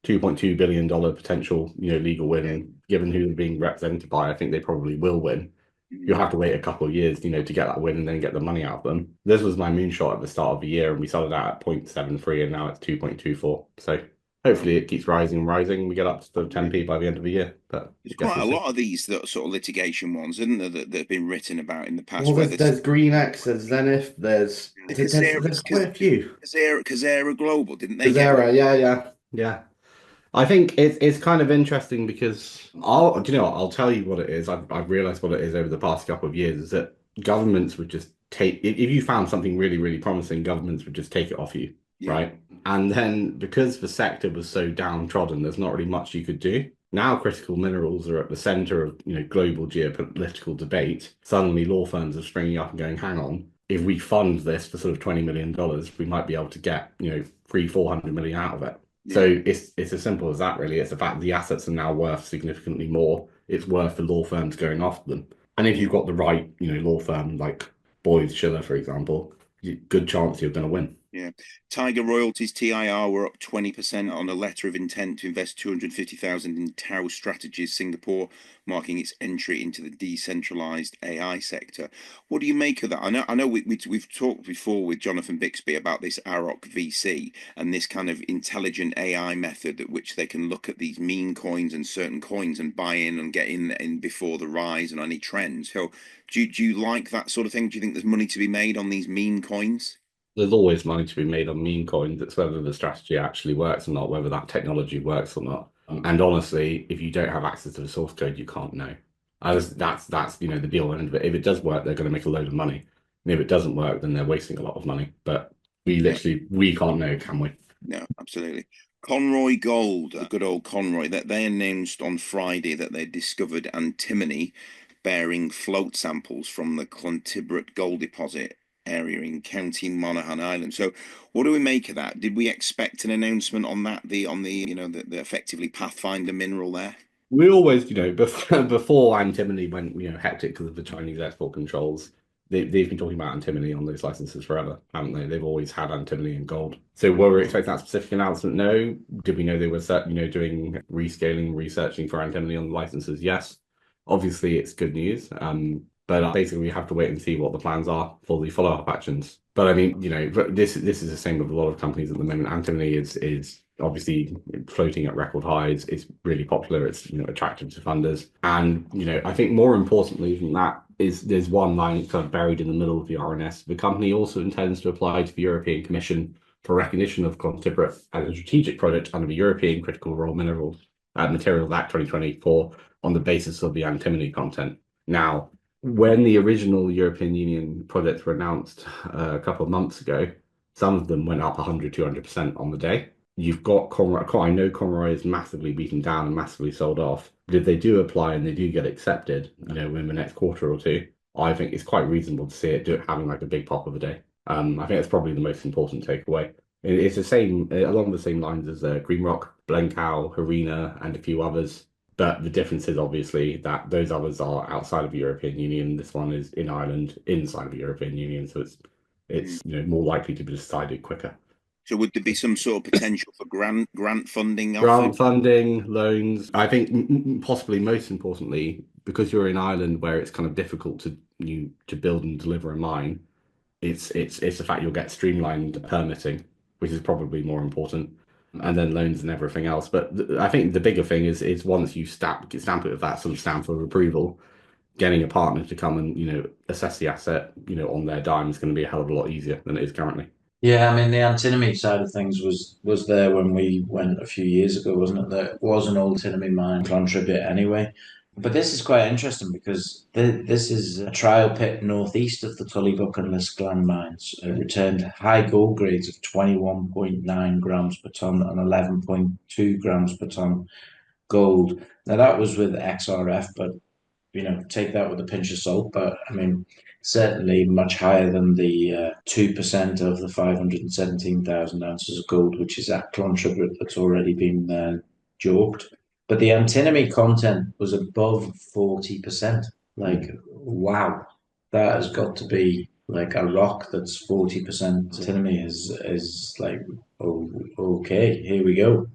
$2.2 billion potential, legal win. And given who they're being represented by, I think they probably will win. You'll have to wait a couple of years, to get that win and then get the money out of them. This was my moonshot at the start of the year, and we started out at 0.73, and now it's 2.24. So hopefully it keeps rising and rising. We get up to the 10p by the end of the year. But there's quite a lot of these sort of litigation ones, isn't there, that have been written about in the past. Well, there's GreenX, there's Zenith, there's quite a few. Kazera Global, didn't they? Kazera, yeah. I think it's kind of interesting because I'll tell you what it is. I've realized what it is over the past couple of years is that governments would just take, if you found something really, really promising, governments would just take it off you, right? And then because the sector was so downtrodden, there's not really much you could do. Now critical minerals are at the center of global geopolitical debate. Suddenly law firms are springing up and going, hang on, if we fund this for sort of $20 million, we might be able to get 300-400 million out of it. So it's as simple as that, really. It's the fact the assets are now worth significantly more. It's worth the law firms going after them. And if you've got the right, law firm like Boyd Schiller, for example, good chance you're going to win. Yeah. Tiger Royalties, TIR, were up 20% on a letter of intent to invest 250,000 in Tau Strategies Singapore, marking its entry into the decentralized AI sector. What do you make of that? I know we've talked before with Jonathan Bixby about this AROC VC and this kind of intelligent AI method at which they can look at these meme coins and certain coins and buy in and get in before the rise and any trends. So do you like that sort of thing? Do you think there's money to be made on these meme coins? There's always money to be made on meme coins. It's whether the strategy actually works or not, whether that technology works or not. And honestly, if you don't have access to the source code, you can't know. That's the deal end of it. If it does work, they're going to make a load of money. And if it doesn't work, then they're wasting a lot of money. But we can't know, can we? No, absolutely. Conroy Gold, the good old Conroy, that they announced on Friday that they discovered antimony bearing float samples from the Clontibret gold deposit area in County Monaghan Island. So what do we make of that? Did we expect an announcement on that, the effectively Pathfinder mineral there? We always, before antimony went, hectic because of the Chinese export controls, they've been talking about antimony on those licenses forever, haven't they? They've always had antimony and gold. So were we expecting that specific announcement? No. Did we know they were doing rescaling, researching for antimony on the licenses? Yes. Obviously, it's good news. But basically, we have to wait and see what the plans are for the follow-up actions. But I mean, this is the same with a lot of companies at the moment. Antimony is obviously floating at record highs. It's really popular. It's attractive to funders. And I think more importantly than that is there's one line kind of buried in the middle of the RNS. The company also intends to apply to the European Commission for recognition of Clontibret as a strategic project under the European Critical Raw Materials Act 2024 on the basis of the antimony content. Now, when the original European Union projects were announced a couple of months ago, some of them went up 100, 200% on the day. You've got Conroy. I know Conroy is massively beaten down and massively sold off. But if they do apply and they do get accepted, in the next quarter or two, I think it's quite reasonable to see it having like a big pop of a day. I think that's probably the most important takeaway. It's the same, along the same lines as Green Rock, Blencow, Harina, and a few others. But the difference is obviously that those others are outside of the European Union. This one is in Ireland, inside of the European Union, so it's more likely to be decided quicker. So would there be some sort of potential for grant funding? Grant funding, loans. I think possibly most importantly, because you're in Ireland where it's kind of difficult to build and deliver a mine, it's the fact you'll get streamlined permitting, which is probably more important. And then loans and everything else. But I think the bigger thing is once you stamp it with that sort of stamp of approval, getting a partner to come and assess the asset on their dime is going to be a hell of a lot easier than it is currently. Yeah, I mean the antimony side of things was there when we went a few years ago, wasn't it? There was an old antimony mine, Clontibret anyway. But this is quite interesting because this is a trial pit northeast of the Tullybuck and Lisglan mines. It returned high gold grades of 21.9 grams per ton and 11.2 grams per ton gold. Now that was with XRF, but take that with a pinch of salt. But I mean, certainly much higher than the 2% of the 517,000 ounces of gold, which is at Clontibret that's already been joked. But the antimony content was above 40%. Like, wow, that has got to be like a rock that's 40% antimony is like, oh, okay, here we go.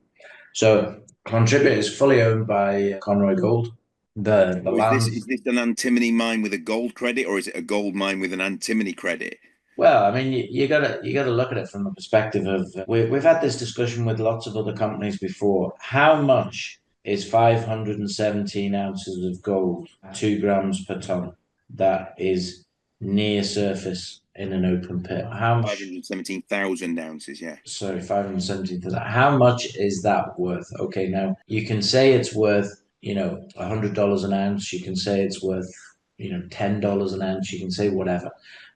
So Clontibret is fully owned by Conroy Gold. The land. Is this an antimony mine with a gold credit, or is it a gold mine with an antimony credit? Well, I mean, you gotta look at it from the perspective of we've had this discussion with lots of other companies before. How much is 517 ounces of gold, 2 grams per ton, that is near surface in an open pit? How much? 517,000 ounces, yeah. Sorry, 517,000. How much is that worth? Okay, now you can say it's worth, $100 an ounce. You can say it's worth, $10 an ounce. You can say whatever.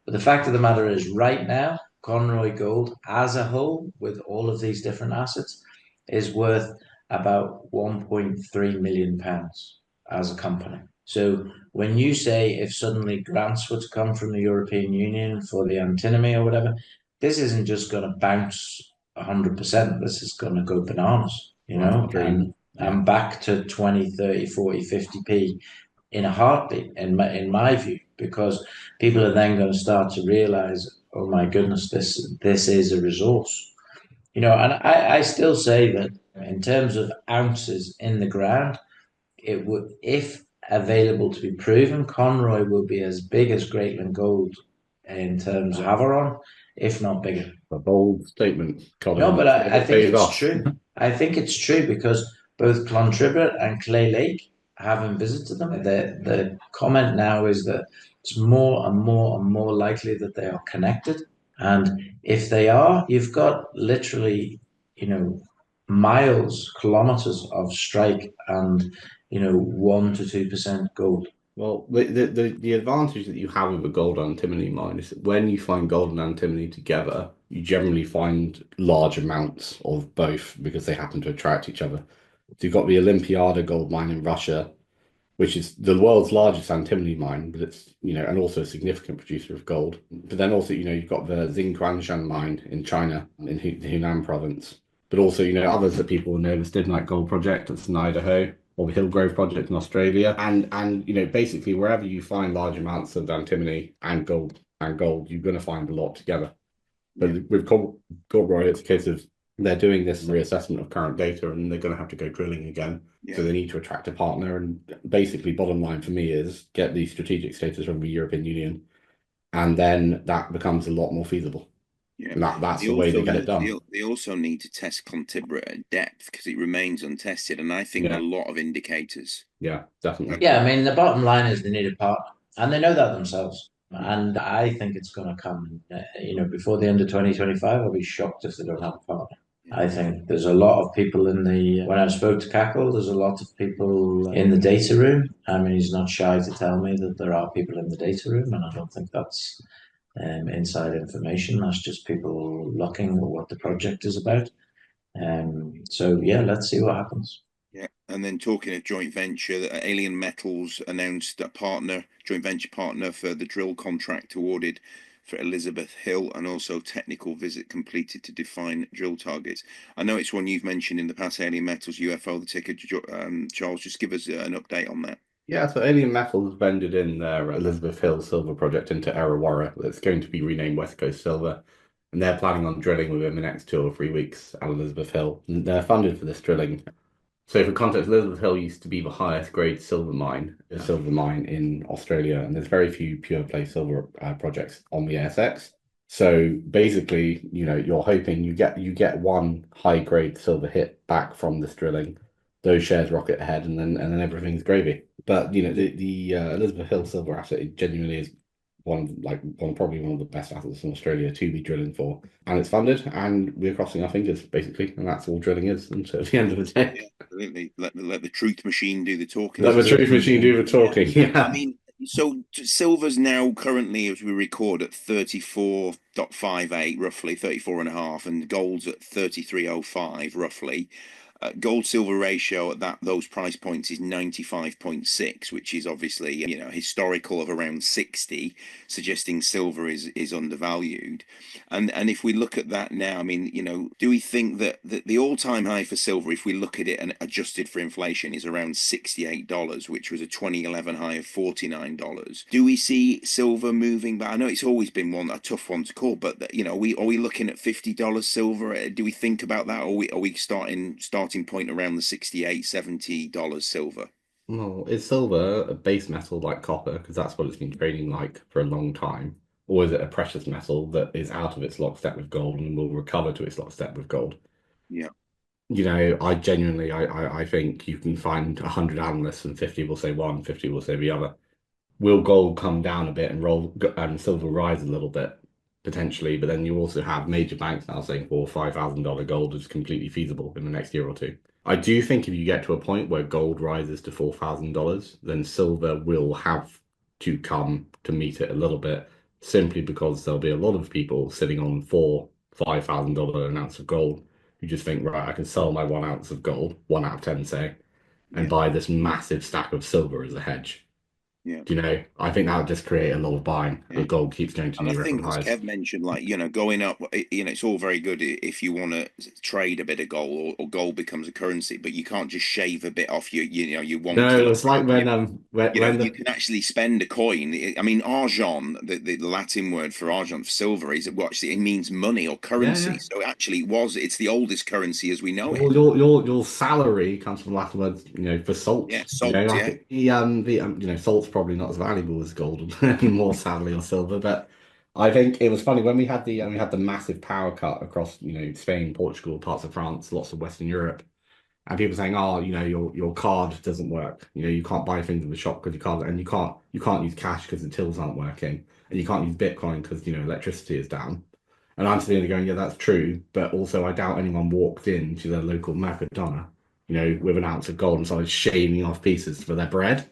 But the fact of the matter is, right now, Conroy Gold as a whole, with all of these different assets, is worth about £1.3 million as a company. So when you say if suddenly grants were to come from the European Union for the antimony or whatever, this isn't just going to bounce 100%. This is going to go bananas, and back to 20, 30, 40, 50p in a heartbeat, in my view, because people are then going to start to realize, oh my goodness, this is a resource. And I still say that in terms of ounces in the ground, it would, if available to be proven, Conroy will be as big as Greatland Gold in terms of Havieron, if not bigger. A bold statement, Colin. No, but I think it's true. I think it's true because both Clontibret and Clay Lake, having visited them, the comment now is that it's more and more and more likely that they are connected. And if they are, you've got literally, miles, kilometers of strike and, 1 to 2% gold. Well, the advantage that you have with a gold antimony mine is that when you find gold and antimony together, you generally find large amounts of both because they happen to attract each other. So you've got the Olympiada gold mine in Russia, which is the world's largest antimony mine, but it's, and also a significant producer of gold. But then also, you've got the Xinguanshan mine in China, in the Hunan province. But also, others that people know, the Stibnite Gold Project, that's in Idaho, or the Hillgrove Project in Australia. And basically wherever you find large amounts of antimony and gold, you're going to find a lot together. But with Goldroy, it's a case of they're doing this reassessment of current data and they're going to have to go drilling again. Yeah. So they need to attract a partner. And basically, bottom line for me is get the strategic status from the European Union. And then that becomes a lot more feasible. Yeah. And that's the way they get it done. They also need to test Clontibre at depth because it remains untested. And I think a lot of indicators. Yeah, definitely. Yeah, I mean, the bottom line is they need a partner. And they know that themselves. And I think it's going to come, before the end of 2025. I'll be shocked if they don't have a partner. I think there's a lot of people when I spoke to Carroll, there's a lot of people in the data room. I mean, he's not shy to tell me that there are people in the data room, and I don't think that's inside information. That's just people looking at what the project is about. So, let's see what happens. Yeah, and then talking of joint venture, Alien Metals announced a joint venture partner for the drill contract awarded for Elizabeth Hill, and also technical visit completed to define drill targets. I know it's one you've mentioned in the past, Alien Metals UFO, the ticker. Charles, just give us an update on that. Yeah, so Alien Metals vended in their Elizabeth Hill silver project into Errawarra. That's going to be renamed West Coast Silver. And they're planning on drilling within the next 2 or 3 weeks at Elizabeth Hill. And they're funded for this drilling. So for context, Elizabeth Hill used to be the highest grade silver mine in Australia, and there's very few pure play silver projects on the ASX. So basically, you're hoping you get one high grade silver hit back from this drilling. Those shares rocket ahead, and then everything's gravy. But the Elizabeth Hill silver asset, it genuinely is probably one of the best assets in Australia to be drilling for, and it's funded, and we're crossing our fingers basically, and that's all drilling is until the end of the day. Yeah, absolutely. Let the truth machine do the talking. Let the truth machine do the talking. Yeah. I mean, so silver's now currently, as we record, at 34.58, roughly 34.5, and gold's at 33.05, roughly. Gold silver ratio at those price points is 95.6, which is obviously historical of around 60, suggesting silver is undervalued. And if we look at that now, I mean, do we think that the all-time high for silver, if we look at it and adjusted for inflation, is around $68, which was a 2011 high of $49? Do we see silver moving back? I know it's always been a tough one to call, but are we looking at $50 silver? Do we think about that, or are we starting point around the $68-$70 silver? Well, is silver a base metal like copper, because that's what it's been trading like for a long time, or is it a precious metal that is out of its lockstep with gold and will recover to its lockstep with gold? Yeah. I genuinely I think you can find 100 analysts and 50 will say one, 50 will say the other. Will gold come down a bit and silver rise a little bit? Potentially, but then you also have major banks now saying $4,000-$5,000 gold is completely feasible in the next year or two. I do think if you get to a point where gold rises to $4,000, then silver will have to come to meet it a little bit, simply because there'll be a lot of people sitting on $4,000-$5,000 an ounce of gold who just think, right, I can sell my 1 ounce of gold, 1 out of 10 say, and buy this massive stack of silver as a hedge. Yeah. I think that would just create a lot of buying. The gold keeps going to new record highs. As Kev mentioned, going up, it's all very good if you want to trade a bit of gold or gold becomes a currency, but you can't just shave a bit off you want. No, it's like when you can actually spend a coin. I mean, argent, the Latin word for argent, for silver, is actually it means money or currency. Yeah. So actually, it's the oldest currency as we know it. Well, your salary comes from Latin words, for salt. Yeah, salt. Salt's probably not as valuable as gold anymore, sadly, or silver. But I think it was funny when we had the massive power cut across, Spain, Portugal, parts of France, lots of Western Europe, and people saying, "Oh, your card doesn't work. You can't buy things in the shop because your card, and you can't use cash because the tills aren't working, and you can't use Bitcoin because electricity is down." And I'm sitting there going, "Yeah, that's true," but also I doubt anyone walked into their local Mercadona, with an ounce of gold and started shaving off pieces for their bread.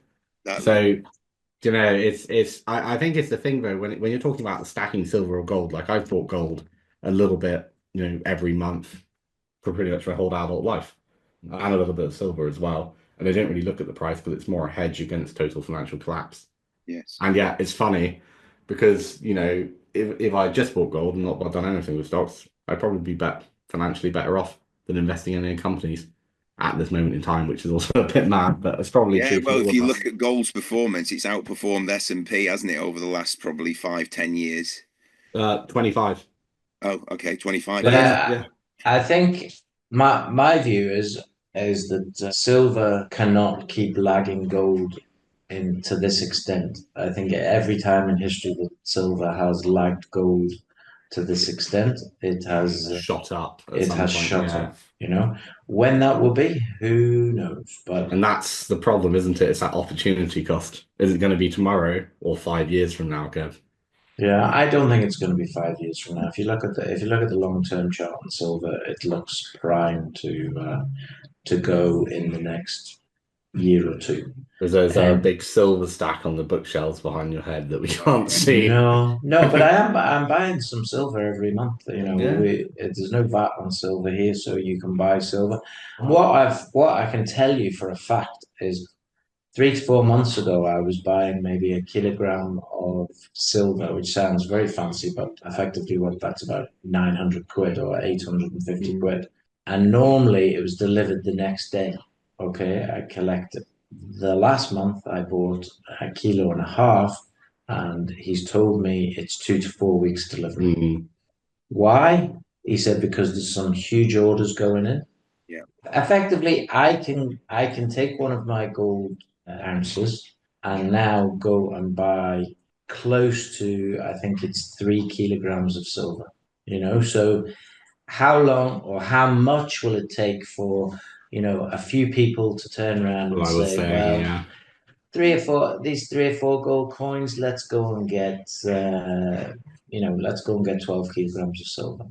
So Do you know, I think it's the thing though, when you're talking about stacking silver or gold, like I've bought gold a little bit, every month for pretty much my whole adult life, and a little bit of silver as well. And I don't really look at the price because it's more a hedge against total financial collapse. Yes. And yeah, it's funny because, if I just bought gold and not done anything with stocks, I'd probably be financially better off than investing in any companies at this moment in time, which is also a bit mad, but it's probably Yeah, true for well, all if of you us. look at gold's performance, it's outperformed S&P, hasn't it, over the last probably 5, 10 years? 25. Oh, okay, 25 But years. Yeah. I think my view is that silver cannot keep lagging gold to this extent. I think every time in history that silver has lagged gold to this extent, Shot up at it some has point, shot yeah. up. When that will be, who knows? But And that's the problem, isn't it? It's that opportunity cost. Is it going to be tomorrow or 5 years from now, Kev? yeah, I don't think it's going to be 5 years from now. If you look at the long-term chart on silver, it looks primed to go in the next year or two. Is there a Um, big silver stack on the bookshelves behind your head that we can't see? no, no, but I'm buying some silver every month. Yeah. There's no VAT on silver here, so you can buy silver. And what I can tell you for a fact is 3 to 4 months ago, I was buying maybe a kilogram of silver, which sounds very fancy, but effectively what that's about 900 quid or 850 Mm. quid. And normally it was delivered the next day. Okay, I collected. The last month I bought a kilo and a half, and he's told me it's 2 to 4 weeks delivery. Mm. Why? He said because there's some huge orders going in. Yeah. Effectively, I can take one of my gold ounces and now go and buy close to, I think it's 3 kilograms of silver. So how long or how much will it take for a few people to turn around Well, and I was say, saying, well, yeah. these 3 or 4 gold coins, let's go and get 12 kilograms of silver,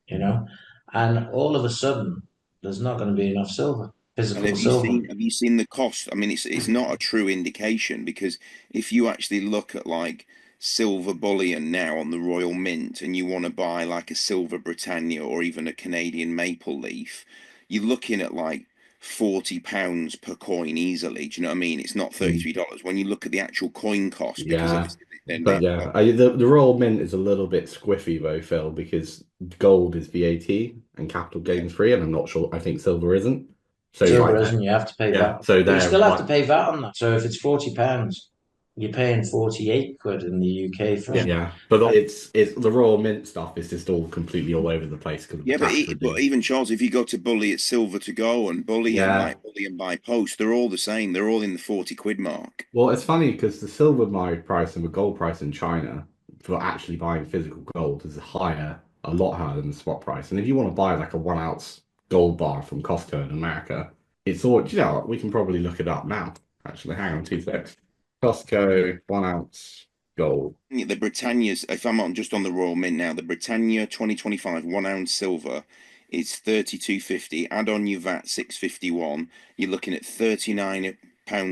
you know, and all of a sudden there's not going to be enough silver, And physical have you silver. seen the cost? I mean, it's not a true indication because if you actually look at like silver bullion now on the Royal Mint and you want to buy like a silver Britannia or even a Canadian maple leaf, you're looking at like £40 per coin easily. Do you know what I mean? It's not Mm. $33 when you look at the actual coin cost because Yeah. obviously then But yeah, the Royal Mint is a little bit squiffy though, Phil, because gold is VAT and capital yeah. gains free, and I'm not sure. I think silver isn't. So Silver like, isn't, you have to pay yeah, VAT. so But you they're still have like, to pay VAT on that. So if it's £40, you're paying 48 quid in the UK for it. yeah, but it's the Royal Mint stuff is just all completely all over the place because of the Yeah, tax but regime. even Charles, if you go to Bully, it's silver to go, and bullion, Yeah. like bullion by post, they're all the same. They're all in the 40 quid mark. Well, it's funny because the silver market price and the gold price in China for actually buying physical gold is higher, a lot higher than the spot price. And if you want to buy like a 1 ounce gold bar from Costco in America, it's all, we can probably look it up now. Actually, hang on 2 seconds. Costco 1 ounce gold. Yeah, the Britannia's, if I'm on just on the Royal Mint now, the Britannia 2025 1 ounce silver is 32.50. Add on your VAT 6.51. You're looking at £39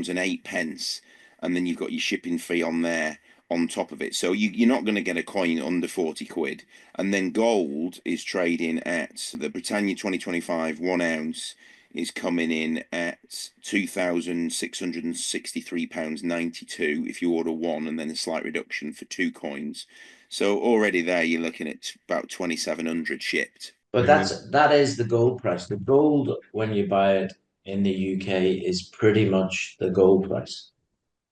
and 8 pence, and then you've got your shipping fee on there on top of it. So you're not going to get a coin under 40 quid. And then gold is trading at the Britannia 2025 1 ounce is coming in at £2,663.92 if you order one, and then a slight reduction for 2 coins. So already there you're looking at about 2,700 shipped. But that is the gold price. The gold when you buy it in the UK is pretty much the gold price.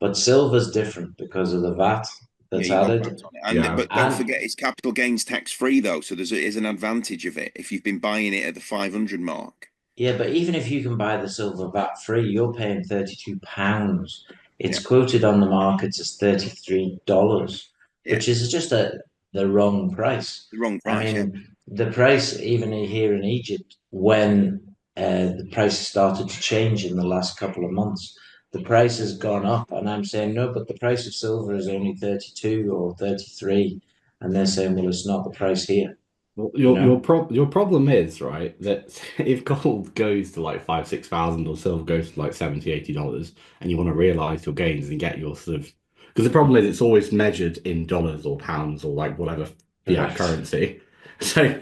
But silver's different because of the VAT Yeah, that's you got added. VAT on it, Yeah. but don't And forget it's capital gains tax free though, so is an advantage of it if you've been buying it at the 500 mark. yeah, but even if you can buy the silver VAT free, you're paying £32. It's Yeah, quoted on the markets as $33, yeah, which is just the wrong price. the wrong I price. Yeah, mean, the price even here in Egypt, when the price started to change in the last couple of months, the price has gone up, and I'm saying no, but the price of silver is only 32 or 33, and they're saying, well, it's not the price here, Well, you know. your problem is, right, that if gold goes to like 5, 6 thousand or silver goes to like $70, $80, and you want to realize your gains and get your sort of, Because the problem is it's always measured in dollars or pounds or like whatever fiat currency. So,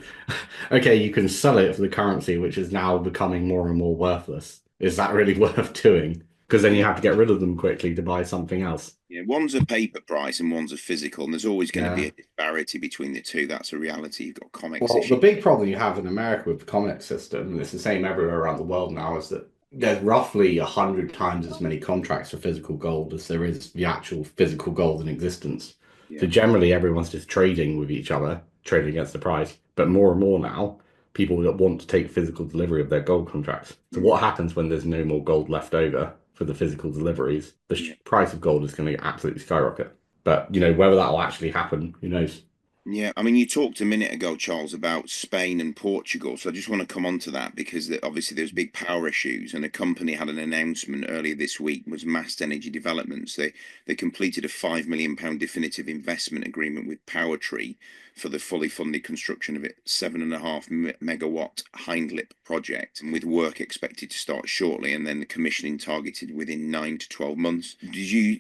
okay, you can sell it for the currency, which is now becoming more and more worthless. Is that really worth doing? Because then you have to get rid of them quickly to buy something else. Yeah, one's a paper price and one's a physical, and there's always going to be Yeah. a disparity between the two. That's a reality. You've got comics Well, issues. the big problem you have in America with the COMEX system, and it's the same everywhere around the world now, is that there's roughly 100 times as many contracts for physical gold as there is the actual physical gold in existence. Yeah. So generally, everyone's just trading with each other, trading against the price. But more and more now, people that want to take physical delivery of their gold contracts. So what happens when there's no more gold left over for the physical deliveries? The price of gold is going to absolutely skyrocket. But, you know, whether that will actually happen, who knows? Yeah, I mean, you talked a minute ago, Charles, about Spain and Portugal. So I just want to come on to that because obviously there's big power issues, and a company had an announcement earlier this week, was MAST Energy Developments. They completed a £5 million definitive investment agreement with Powertree for the fully funded construction of its 7.5 megawatt Hindlip project, and with work expected to start shortly, and then the commissioning targeted within 9 to 12 months. We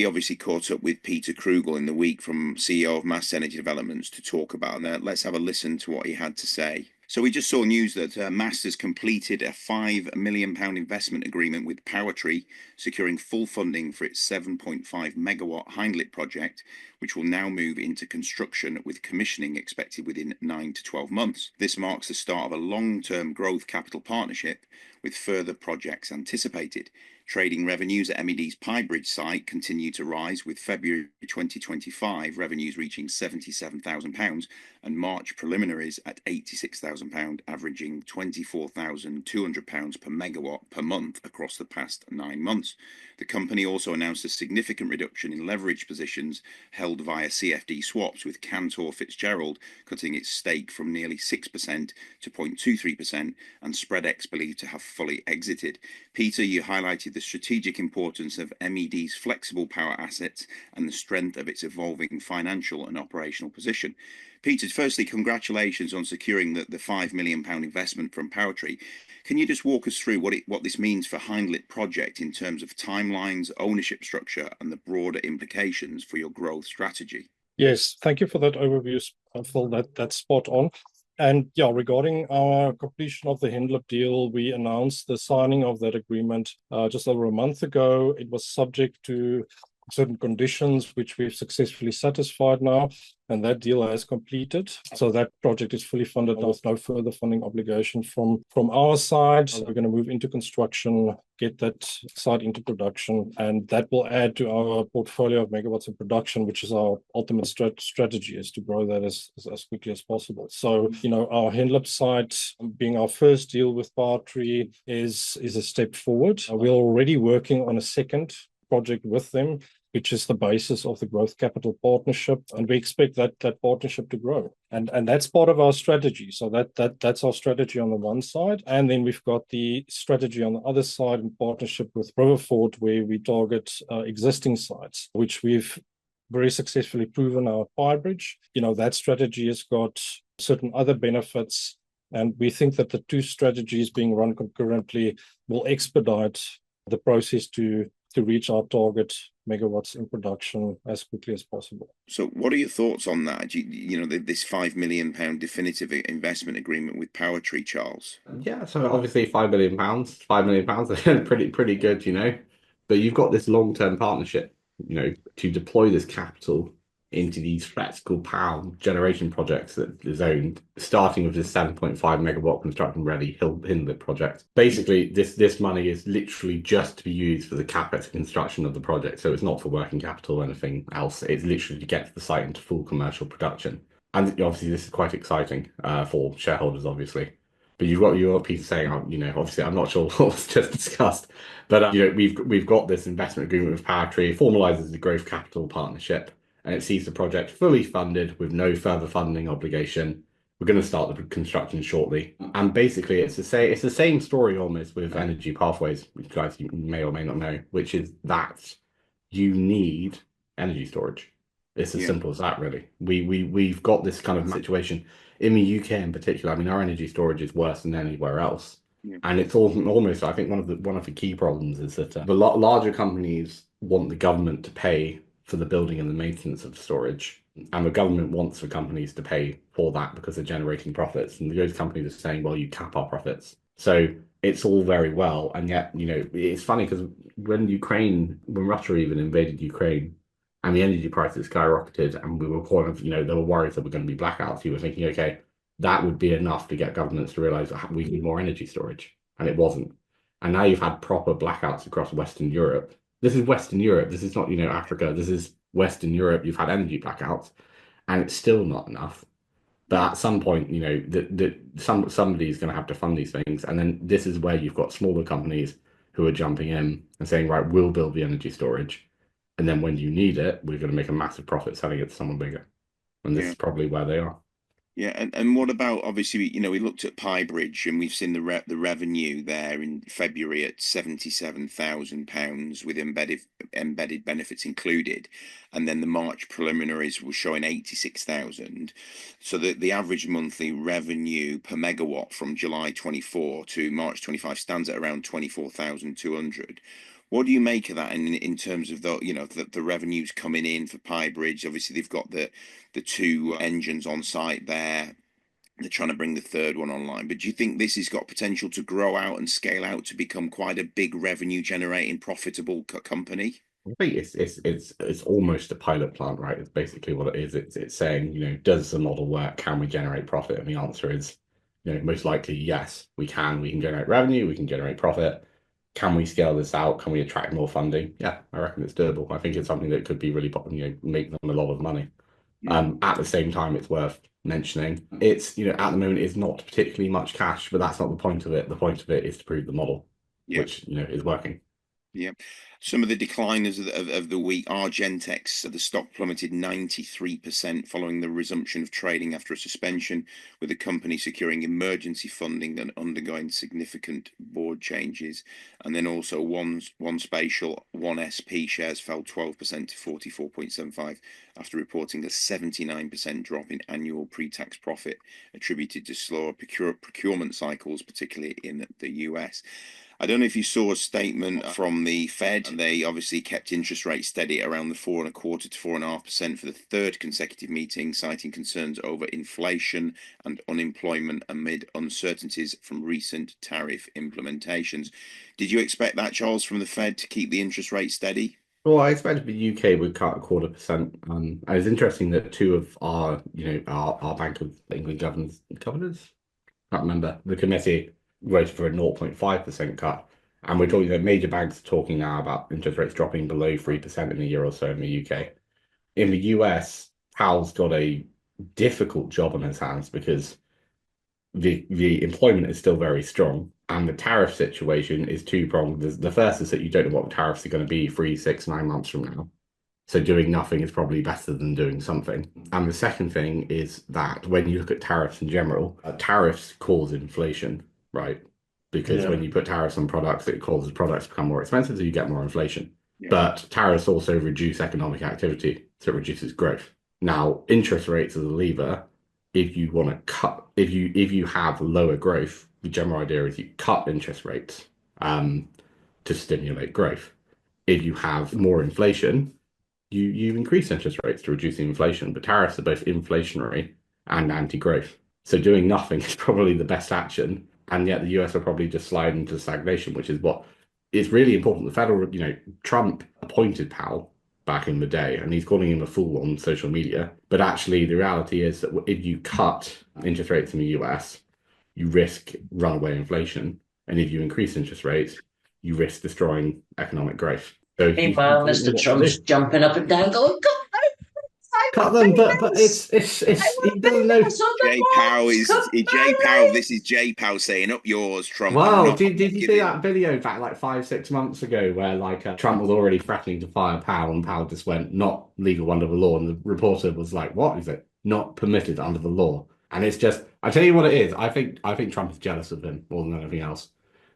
obviously caught up with Peter Krugel in the week from CEO of MAST Energy Developments to talk about that. Let's have a listen to what he had to say. So we just saw news that MAST has completed a £5 million investment agreement with Powertree, securing full funding for its 7.5 megawatt Hindlip project, which will now move into construction with commissioning expected within 9 to 12 months. This marks the start of a long-term growth capital partnership with further projects anticipated. Trading revenues at MED's Piebridge site continue to rise, with February 2025 revenues reaching £77,000 and March preliminaries at £86,000, averaging £24,200 per megawatt per month across the past 9 months. The company also announced a significant reduction in leverage positions held via CFD swaps, with Cantor Fitzgerald cutting its stake from nearly 6% to 0.23%, and SpreadX believed to have fully exited. Peter, you highlighted the strategic importance of MED's flexible power assets and the strength of its evolving financial and operational position. Peter, firstly, congratulations on securing the £5 million investment from Powertree. Can you just walk us through what this means for Hindlip project in terms of timelines, ownership structure, and the broader implications for your growth strategy? Yes, thank you for that overview, Phil. That's spot on. And yeah, regarding our completion of the Hindlip deal, we announced the signing of that agreement just over a month ago. It was subject to certain conditions, which we've successfully satisfied now, and that deal has completed. So that project is fully funded. There's no further funding obligation from our side. So we're going to move into construction, get that site into production, and that will add to our portfolio of megawatts in production, which is our ultimate strategy, is to grow that as quickly as possible. So, you know, our Hindlip site, being our first deal with Powertree, is a step forward. We're already working on a second project with them, which is the basis of the growth capital partnership, and we expect that partnership to grow, and that's part of our strategy. So that's our strategy on the one side, and then we've got the strategy on the other side in partnership with Riverford, where we target existing sites, which we've very successfully proven our Piebridge. You know, that strategy has got certain other benefits, and we think that the two strategies being run concurrently will expedite the process to reach our target megawatts in production as quickly as possible. So what are your thoughts on that? You know, this £5 million definitive investment agreement with Powertree, Charles? Yeah, so obviously £5 million, £5 million, pretty good, you know. But you've got this long-term partnership, you know, to deploy this capital into these flexible power generation projects that is owned, starting with this 7.5 megawatt construction ready Hindlip project. Basically, this money is literally just to be used for the capex construction of the project. So it's not for working capital or anything else. It's literally to get the site into full commercial production. And obviously, this is quite exciting for shareholders, obviously. But you've got Peter saying, you know, obviously, I'm not sure what was just discussed, but you know, we've got this investment agreement with Powertree, formalizes the growth capital partnership, and it sees the project fully funded with no further funding obligation. We're going to start the construction shortly, and basically, it's the same story almost with Energy Pathways, which you guys may or may not know, which is that you need energy storage. It's as simple as that, really. We've got this kind of situation in the UK in particular. I mean, our energy storage is worse than anywhere else, and it's almost. I think one of the key problems is that the larger companies want the government to pay for the building and the maintenance of storage. And the government wants the companies to pay for that because they're generating profits. And those companies are saying, well, you cap our profits. So it's all very well. And yet, it's funny because when Russia even invaded Ukraine and the energy prices skyrocketed and we were they were worried that we're going to be blackouts, you were thinking, okay, that would be enough to get governments to realize that we need more energy storage. And it wasn't. And now you've had proper blackouts across Western Europe. This is Western Europe. This is not, Africa. This is Western Europe. You've had energy blackouts, and it's still not enough. But at some point, somebody's going to have to fund these things. And then this is where you've got smaller companies who are jumping in and saying, right, we'll build the energy storage. And then when you need it, we're going to make a massive profit selling it to someone bigger. And this is probably where they are. Yeah, and what about, obviously, we looked at Piebridge and we've seen the revenue there in February at £77,000 with embedded benefits included, and then the March preliminaries were showing 86,000. So the average monthly revenue per megawatt from July 24 to March 25 stands at around 24,200. What do you make of that in terms of the revenues coming in for Piebridge? Obviously, they've got the two engines on site there. They're trying to bring the third one online. But do you think this has got potential to grow out and scale out to become quite a big revenue generating, profitable company? I think it's almost a pilot plant, right? It's basically what it is. It's saying, does the model work? Can we generate profit? And the answer is, most likely yes, we can. We can generate revenue. We can generate profit. Can we scale this out? Can we attract more funding? Yeah, I reckon it's doable. I think it's something that could be really, make them a lot of money. At the same time, it's worth mentioning. It's, at the moment, it's not particularly much cash, but that's not the point of it. The point of it is to prove the model, which, is working. Yeah. Some of the decliners of the week are Gentex. The stock plummeted 93% following the resumption of trading after a suspension, with the company securing emergency funding and undergoing significant board changes. And then also One Spatial, 1SP shares fell 12% to 44.75 after reporting a 79% drop in annual pre-tax profit attributed to slower procurement cycles, particularly in the US. I don't know if you saw a statement from the Fed. They obviously kept interest rates steady around the 4.25% to 4.5% for the third consecutive meeting, citing concerns over inflation and unemployment amid uncertainties from recent tariff implementations. Did you expect that, Charles, from the Fed to keep the interest rate steady? Well, I expected the UK would cut 0.25%. It's interesting that two of our Bank of England governors, I can't remember, the committee voted for a 0.5% cut. And we're talking that major banks are talking now about interest rates dropping below 3% in a year or so in the UK. In the US, Powell's got a difficult job on his hands because the employment is still very strong and the tariff situation is two-pronged. The first is that you don't know what the tariffs are going to be 3, 6, 9 months from now. So doing nothing is probably better than doing something. And the second thing is that when you look at tariffs in general, tariffs cause inflation. Right, because when you put tariffs on products, it causes products to become more expensive, so you get more inflation. But tariffs also reduce economic activity, so it reduces growth. Now, interest rates as a lever, if you want to cut, if you have lower growth, the general idea is you cut interest rates to stimulate growth. If you have more inflation, you increase interest rates to reduce the inflation. But tariffs are both inflationary and anti-growth. So doing nothing is probably the best action. And yet the US will probably just slide into stagnation, which is what is really important. The federal, Trump appointed Powell back in the day, and he's calling him a fool on social media. But actually, the reality is that if you cut interest rates in the US, you risk runaway inflation. And if you increase interest rates, you risk destroying economic growth. So meanwhile, Mr. Trump's jumping up and down going, cut them, but it's he doesn't know. Jay Powell, this is Jay Powell saying up yours, Trump. Wow, did you see that video back like 5-6 months ago where Trump was already threatening to fire Powell and Powell just went not legal under the law, and the reporter was like, what is it? Not permitted under the law. And it's just, I tell you what it is, I think Trump is jealous of him more than anything else.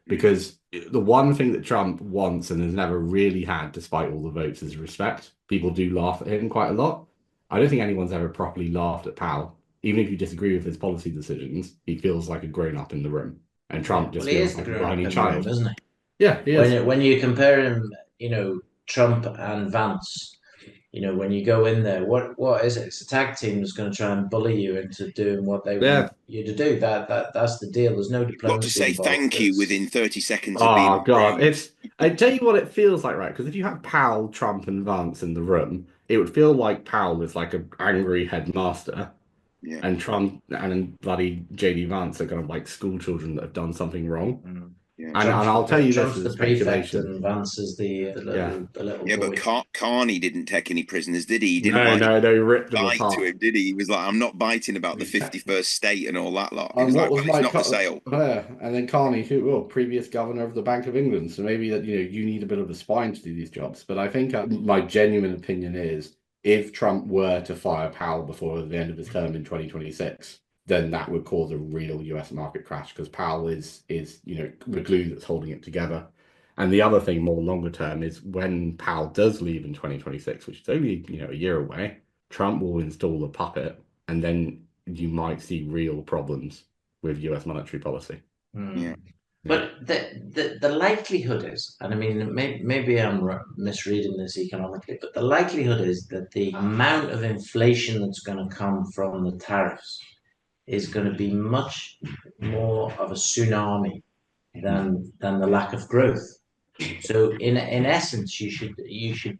Because the one thing that Trump wants and has never really had, despite all the votes, is respect. People do laugh at him quite a lot. I don't think anyone's ever properly laughed at Powell. Even if you disagree with his policy decisions, he feels like a grown-up in the room. And Trump just feels like a whiny child. Isn't he? Yeah, he is. When you compare him, Trump and Vance, when you go in there, what is it? It's a tag team that's going to try and bully you into doing what they want you to do. That's the deal. There's no Got to diplomacy say involved. thank you within 30 seconds of being Oh in the God, room. I tell you what it feels like, right? Because if you had Powell, Trump, and Vance in the room, it would feel like Powell is like an angry headmaster, Yeah. and Trump and bloody JD Vance are kind of like school children that have done something wrong. Yeah. And I'll tell you Trump's this the as a prefect speculation. and Vance is the little Yeah, boy. but Carney didn't take any prisoners, did he? He didn't No, he ripped them bite apart. to him, did he? He was like, I'm not biting about the 51st state and all that lot. He And was what like, was well, it's my not for sale. Yeah, and then Carney, previous governor of the Bank of England. So maybe that you need a bit of a spine to do these jobs. But I think my genuine opinion is, if Trump were to fire Powell before the end of his term in 2026, then that would cause a real US market crash, because Powell is the glue that's holding it together. And the other thing, more longer term, is when Powell does leave in 2026, which is only a year away, Trump will install a puppet, and then you might see real problems with US monetary policy. Yeah. But the likelihood is, and I mean, maybe I'm misreading this economically, but the likelihood is that the amount of inflation that's going to come from the tariffs is going to be much more of a tsunami than the lack of growth. So in essence, you should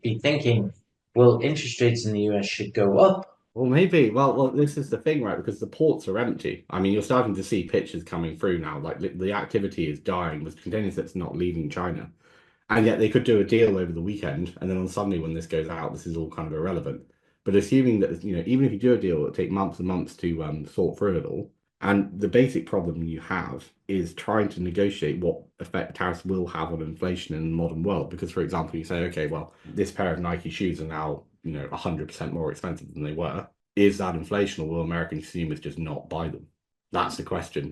be thinking, well, interest rates in the US should go up. Well, maybe. Well, this is the thing, right? Because the ports are empty. I mean, you're starting to see pictures coming through now. Like the activity is dying. There's containers that's not leaving China, and yet they could do a deal over the weekend, and then on Sunday when this goes out, this is all kind of irrelevant. But assuming that even if you do a deal, it'll take months and months to sort through it all. And the basic problem you have is trying to negotiate what effect tariffs will have on inflation in the modern world. Because, for example, you say, okay, well, this pair of Nike shoes are now 100% more expensive than they were. Is that inflation, or will American consumers just not buy them? That's the question.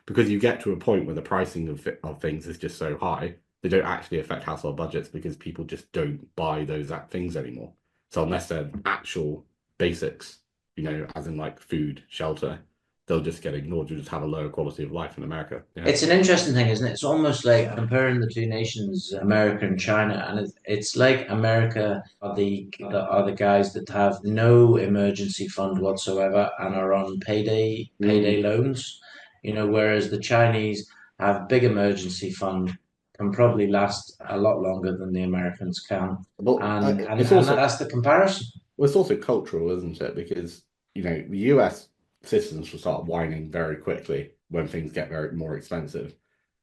Because you get to a point where the pricing of things is just so high, they don't actually affect household budgets because people just don't buy those things anymore. So unless they're actual basics, as in like food, shelter, they'll just get ignored. You'll just have a lower quality of life in America. Yeah. It's an interesting thing, isn't it? It's almost like comparing the two nations, America and China, and it's like America are the guys that have no emergency fund whatsoever and are on payday loans, whereas the Chinese have big emergency fund, can probably last a lot longer than the Americans can, and that's the comparison. Well, it's also cultural, isn't it? Because the US citizens will start whining very quickly when things get more expensive.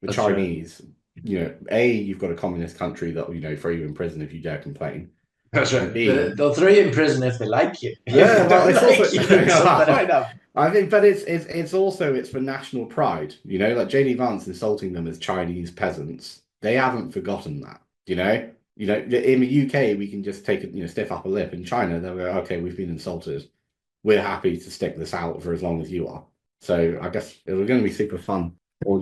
The That's Chinese, you've got a communist country that will, throw you in prison if you dare complain. That's right. They'll throw you in prison if they like you. Yeah, well, it's also I think, but it's also for national pride. Like JD Vance insulting them as Chinese peasants. They haven't forgotten that. In the UK we can just take a stiff upper lip. In China they'll go, okay, we've been insulted. We're happy to stick this out for as long as you are. So I guess it's going to be super fun, or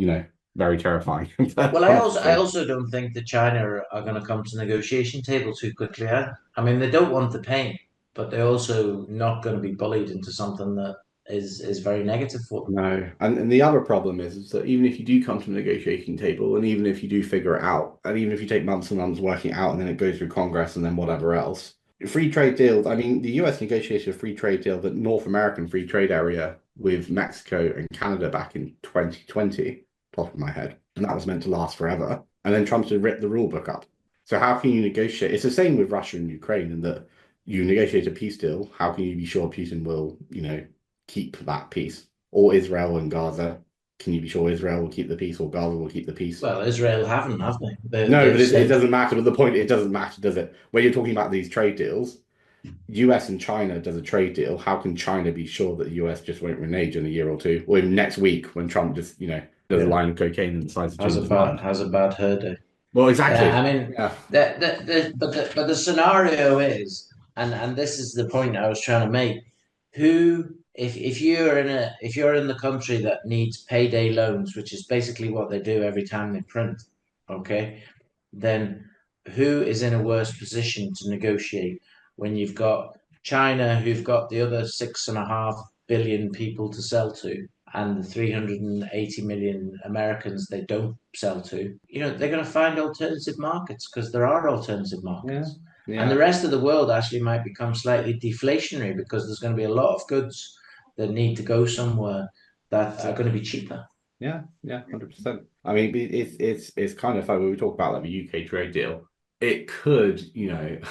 very terrifying. Well, I also don't think that China are going to come to the negotiation table too quickly. I mean, they don't want the pain, but they're also not going to be bullied into something that is very negative for them. No, and the other problem is that even if you do come to the negotiating table, and even if you do figure it out, and even if you take months and months working it out, and then it goes through Congress and then whatever else. Free trade deals. I mean, the US negotiated a free trade deal, the North American free trade area, with Mexico and Canada back in 2020, top of my head. And that was meant to last forever. And then Trump had ripped the rule book up. So how can you negotiate? It's the same with Russia and Ukraine, in that you negotiate a peace deal. How can you be sure Putin will, keep that peace? Or Israel and Gaza. Can you be sure Israel will keep the peace, or Gaza will keep the peace? Well, Israel haven't, have they? No, but it doesn't matter. But the point, it doesn't matter, does it? When you're talking about these trade deals, US and China does a trade deal. How can China be sure that the US just won't renege in a year or two, or even next week when Trump just, does a line of cocaine and decides to has a bad hair day? Well, exactly. I mean, but the scenario is, and this is the point I was trying to make. If you're in the country that needs payday loans, which is basically what they do every time they print, okay, then who is in a worse position to negotiate when you've got China, who've got the other 6.5 billion people to sell to, and the 380 million Americans they don't sell to? They're going to find alternative markets, because there are alternative markets. And the rest of the world actually might become slightly deflationary because there's going to be a lot of goods that need to go somewhere that are going to be cheaper. Yeah, 100%. I mean, it's kind of like when we talk about like the UK trade deal, it could,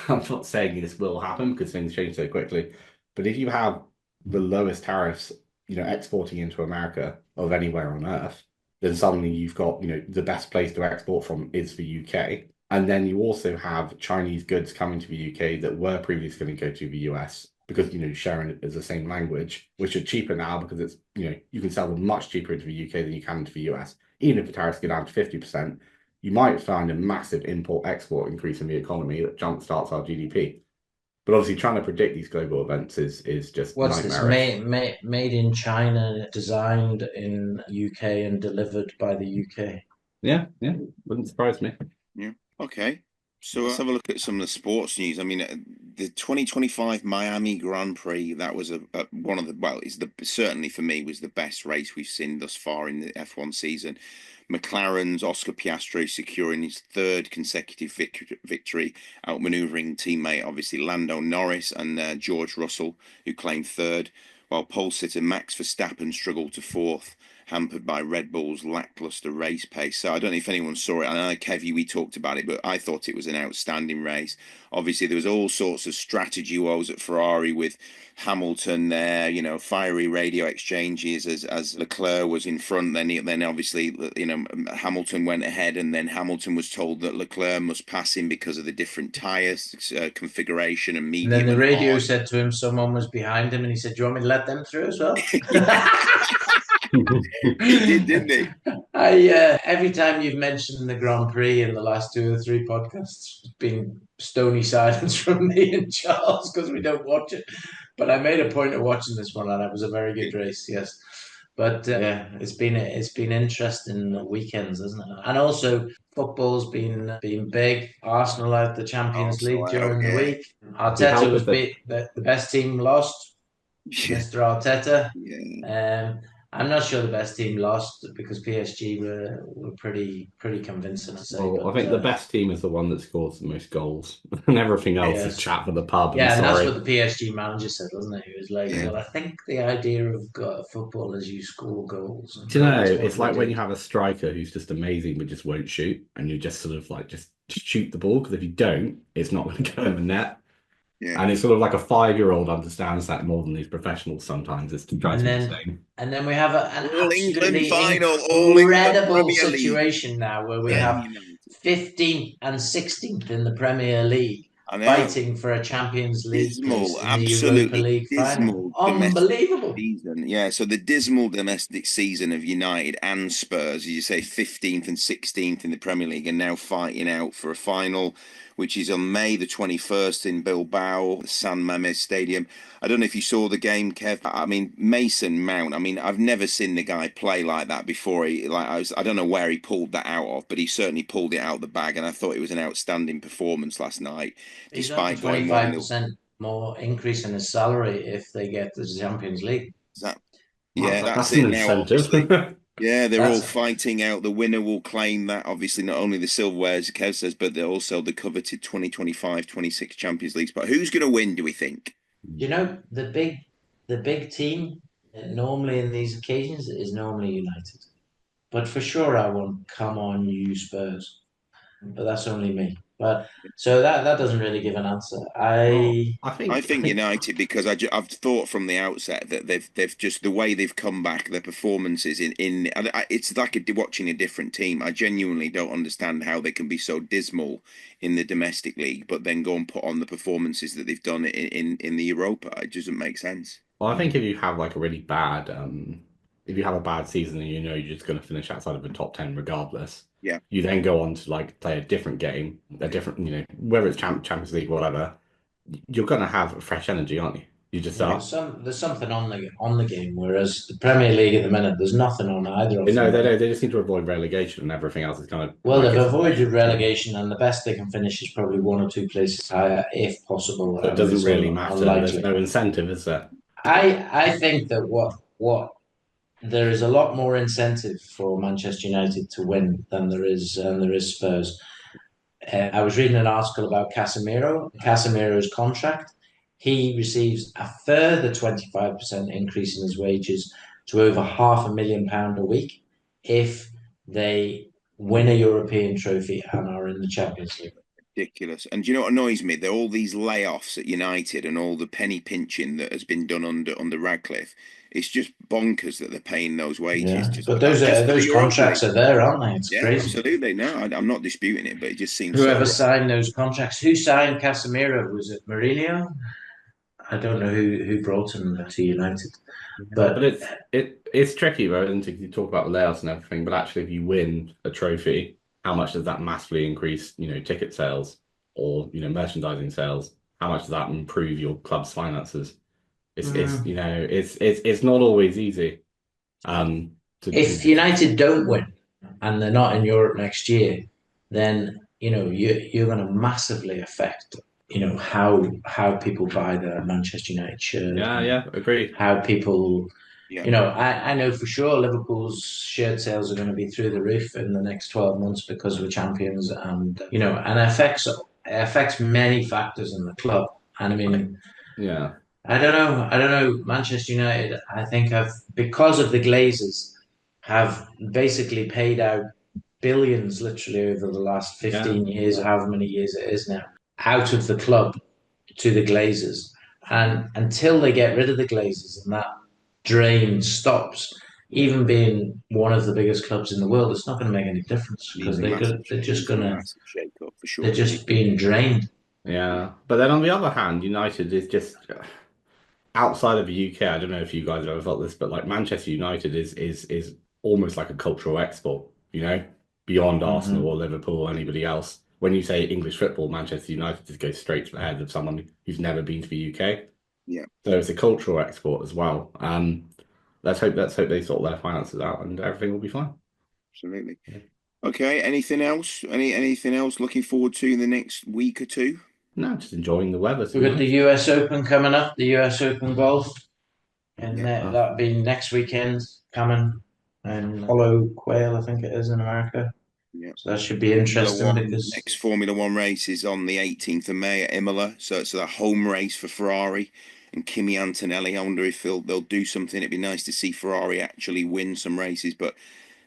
I'm not saying this will happen because things change so quickly, but if you have the lowest tariffs, exporting into America of anywhere on earth, then suddenly you've got, the best place to export from is the UK. And then you also have Chinese goods coming to the UK that were previously going to go to the US because, sharing it as the same language, which are cheaper now because it's, you can sell them much cheaper into the UK than you can into the US. Even if the tariffs go down to 50%, you might find a massive import-export increase in the economy that jumpstarts our GDP. But obviously trying to predict these global events is just What's nightmarish. this? Made in China, designed in UK and delivered by the UK. Yeah, wouldn't surprise me. Yeah. Okay. So let's have a look at some of the sports news. I mean, the 2025 Miami Grand Prix, that was one of the, well, certainly for me was the best race we've seen thus far in the F1 season. McLaren's Oscar Piastri securing his third consecutive victory, outmaneuvering teammate, obviously, Lando Norris and George Russell, who claimed third, while pole sitter Max Verstappen struggled to fourth, hampered by Red Bull's lackluster race pace. So I don't know if anyone saw it. I know, Kevy, we talked about it, but I thought it was an outstanding race. Obviously, there was all sorts of strategy woes at Ferrari with Hamilton there, fiery radio exchanges as Leclerc was in front. Then obviously, Hamilton went ahead, and then Hamilton was told that Leclerc must pass him because of the different tyres configuration and medium. And then the radio said to him someone was behind him, and he said, "Do you want me to let them through as well?" He did, didn't he? Every time you've mentioned the Grand Prix in the last 2 or 3 podcasts, it's been stony silence from me and Charles because we don't watch it. But I made a point of watching this one, and it was a very good race, yes. But it's been interesting weekends, isn't it? And also football's been big. Arsenal out the Champions League during the week. Arteta was beat. The best team lost. Mr. Arteta. Yeah. I'm not sure the best team lost because PSG were pretty convincing to say. Well, I think the best team is the one that scores the most goals, and everything else is chat for the pub. Yeah, and that's what the PSG manager said, wasn't it? He was like, Yeah. "Well, I think the idea of football is you score goals." Do you know, it's like when you have a striker who's just amazing but just won't shoot, and you just sort of like just shoot the ball because if you don't, it's not going to go in the net. Yeah. And it's sort of like a 5-year-old understands that more than these professionals sometimes. It's to try to insane. And then we have an All England final, incredible situation now where we have 15th and 16th in the Premier League fighting for a Champions League place in the Europa League final. Unbelievable season. Yeah, so the dismal domestic season of United and Spurs, as you say, 15th and 16th in the Premier League, and now fighting out for a final, which is on May the 21st in Bilbao, San Mamés Stadium. I don't know if you saw the game, Kev. I mean, Mason Mount. I mean, I've never seen the guy play like that before. I don't know where he pulled that out of, but he certainly pulled it out of the bag, and I thought it was an outstanding performance last night. He's despite going 25% more increase in his salary if they get the Champions League. That's it now. Yeah, they're all fighting out. The winner will claim that, obviously, not only the silverware, as Kev says, but they're also the coveted 2025-26 Champions League spot. Who's going to win, do we think? The big team normally in these occasions is normally United. But for sure, I want, come on, you Spurs. But that's only me. But so that doesn't really give an answer. I think United, because I've thought from the outset that they've just, the way they've come back, their performances it's like watching a different team. I genuinely don't understand how they can be so dismal in the domestic league, but then go and put on the performances that they've done in the Europa. It doesn't make sense. Well, I think if you have like a really bad, if you have a bad season and you're just going to finish outside of the top 10 regardless. Yeah. You then go on to like play a different game, whether it's Champions League, whatever. You're going to have fresh energy, aren't you? You just are. There's something on the game, whereas the Premier League at the minute, there's nothing on either of them. No, they just need to avoid relegation, and everything else is kind of. Well, they've avoided relegation, and the best they can finish is probably 1 or 2 places higher, if possible. But it doesn't really matter. Unlikely. There's no incentive, is there? I think that what there is a lot more incentive for Manchester United to win than there is Spurs. I was reading an article about Casemiro's contract. He receives a further 25% increase in his wages to over £500,000 a week if they win a European trophy and are in the Champions League. Ridiculous. And do you know what annoys me? There are all these layoffs at United and all the penny pinching that has been done under Radcliffe. It's just bonkers that they're paying those wages. Yeah. But those contracts are there, aren't they? It's crazy. Absolutely. No, I'm not disputing it, but it just seems whoever signed those contracts. Who signed Casemiro? Was it Mourinho? I don't know who brought him to United. But it's tricky, right? And you talk about the layoffs and everything, but actually, if you win a trophy, how much does that massively increase, ticket sales or merchandising sales? How much does that improve your club's finances? It's not always easy. If United don't win and they're not in Europe next year, then you're going to massively affect how people buy the Manchester United shirt. Yeah, agreed. How people, I know for sure Liverpool's shirt sales are going to be through the roof in the next 12 months because we're champions, and and affects many factors in the club. And I mean, yeah, I don't know. Manchester United, I think, because of the Glazers, have basically paid out billions literally over the last 15 years, or however many years it is now, out of the club to the Glazers. And until they get rid of the Glazers and that drain stops, even being one of the biggest clubs in the world, it's not going to make any difference because they're just going to shake up for sure. They're just being drained. Yeah, but then on the other hand, United is just outside of the UK. I don't know if you guys have ever felt this, but like Manchester United is almost like a cultural export. Beyond Arsenal or Liverpool or anybody else. When you say English football, Manchester United just goes straight to the head of someone who's never been to the UK. Yeah. So it's a cultural export as well. Let's hope they sort their finances out and everything will be fine. Absolutely. Yeah. Okay. Anything else? Anything else looking forward to in the next week or two? No, just enjoying the weather. We've got the US Open coming up, the US Open golf, and that'll be next weekend coming. And Hollow Quail, I think it is in America. Yeah. So that should be interesting because next Formula One race is on the 18th of May at Imola. So it's a home race for Ferrari and Kimi Antonelli. I wonder if they'll do something. It'd be nice to see Ferrari actually win some races, but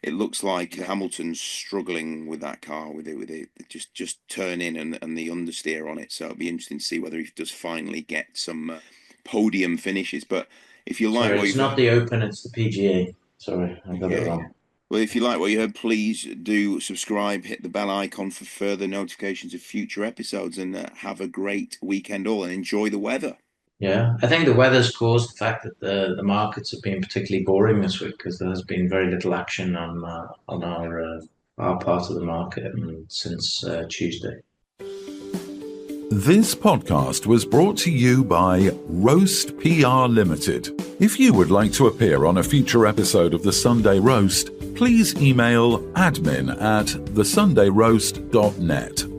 it looks like Hamilton's struggling with that car, with it just turn in and the understeer on it. So it'll be interesting to see whether he does finally get some podium finishes. But if you like, it's not the Open, it's the PGA. Sorry, I got it wrong. Yeah. Well, if you like what you heard, please do subscribe, hit the bell icon for further notifications of future episodes, and have a great weekend all, and enjoy the weather. Yeah, I think the weather's caused the fact that the markets have been particularly boring this week because there has been very little action on our part of the market since Tuesday. This podcast was brought to you by Roast PR Limited. If you would like to appear on a future episode of The Sunday Roast, please email admin@thesundayroast.net.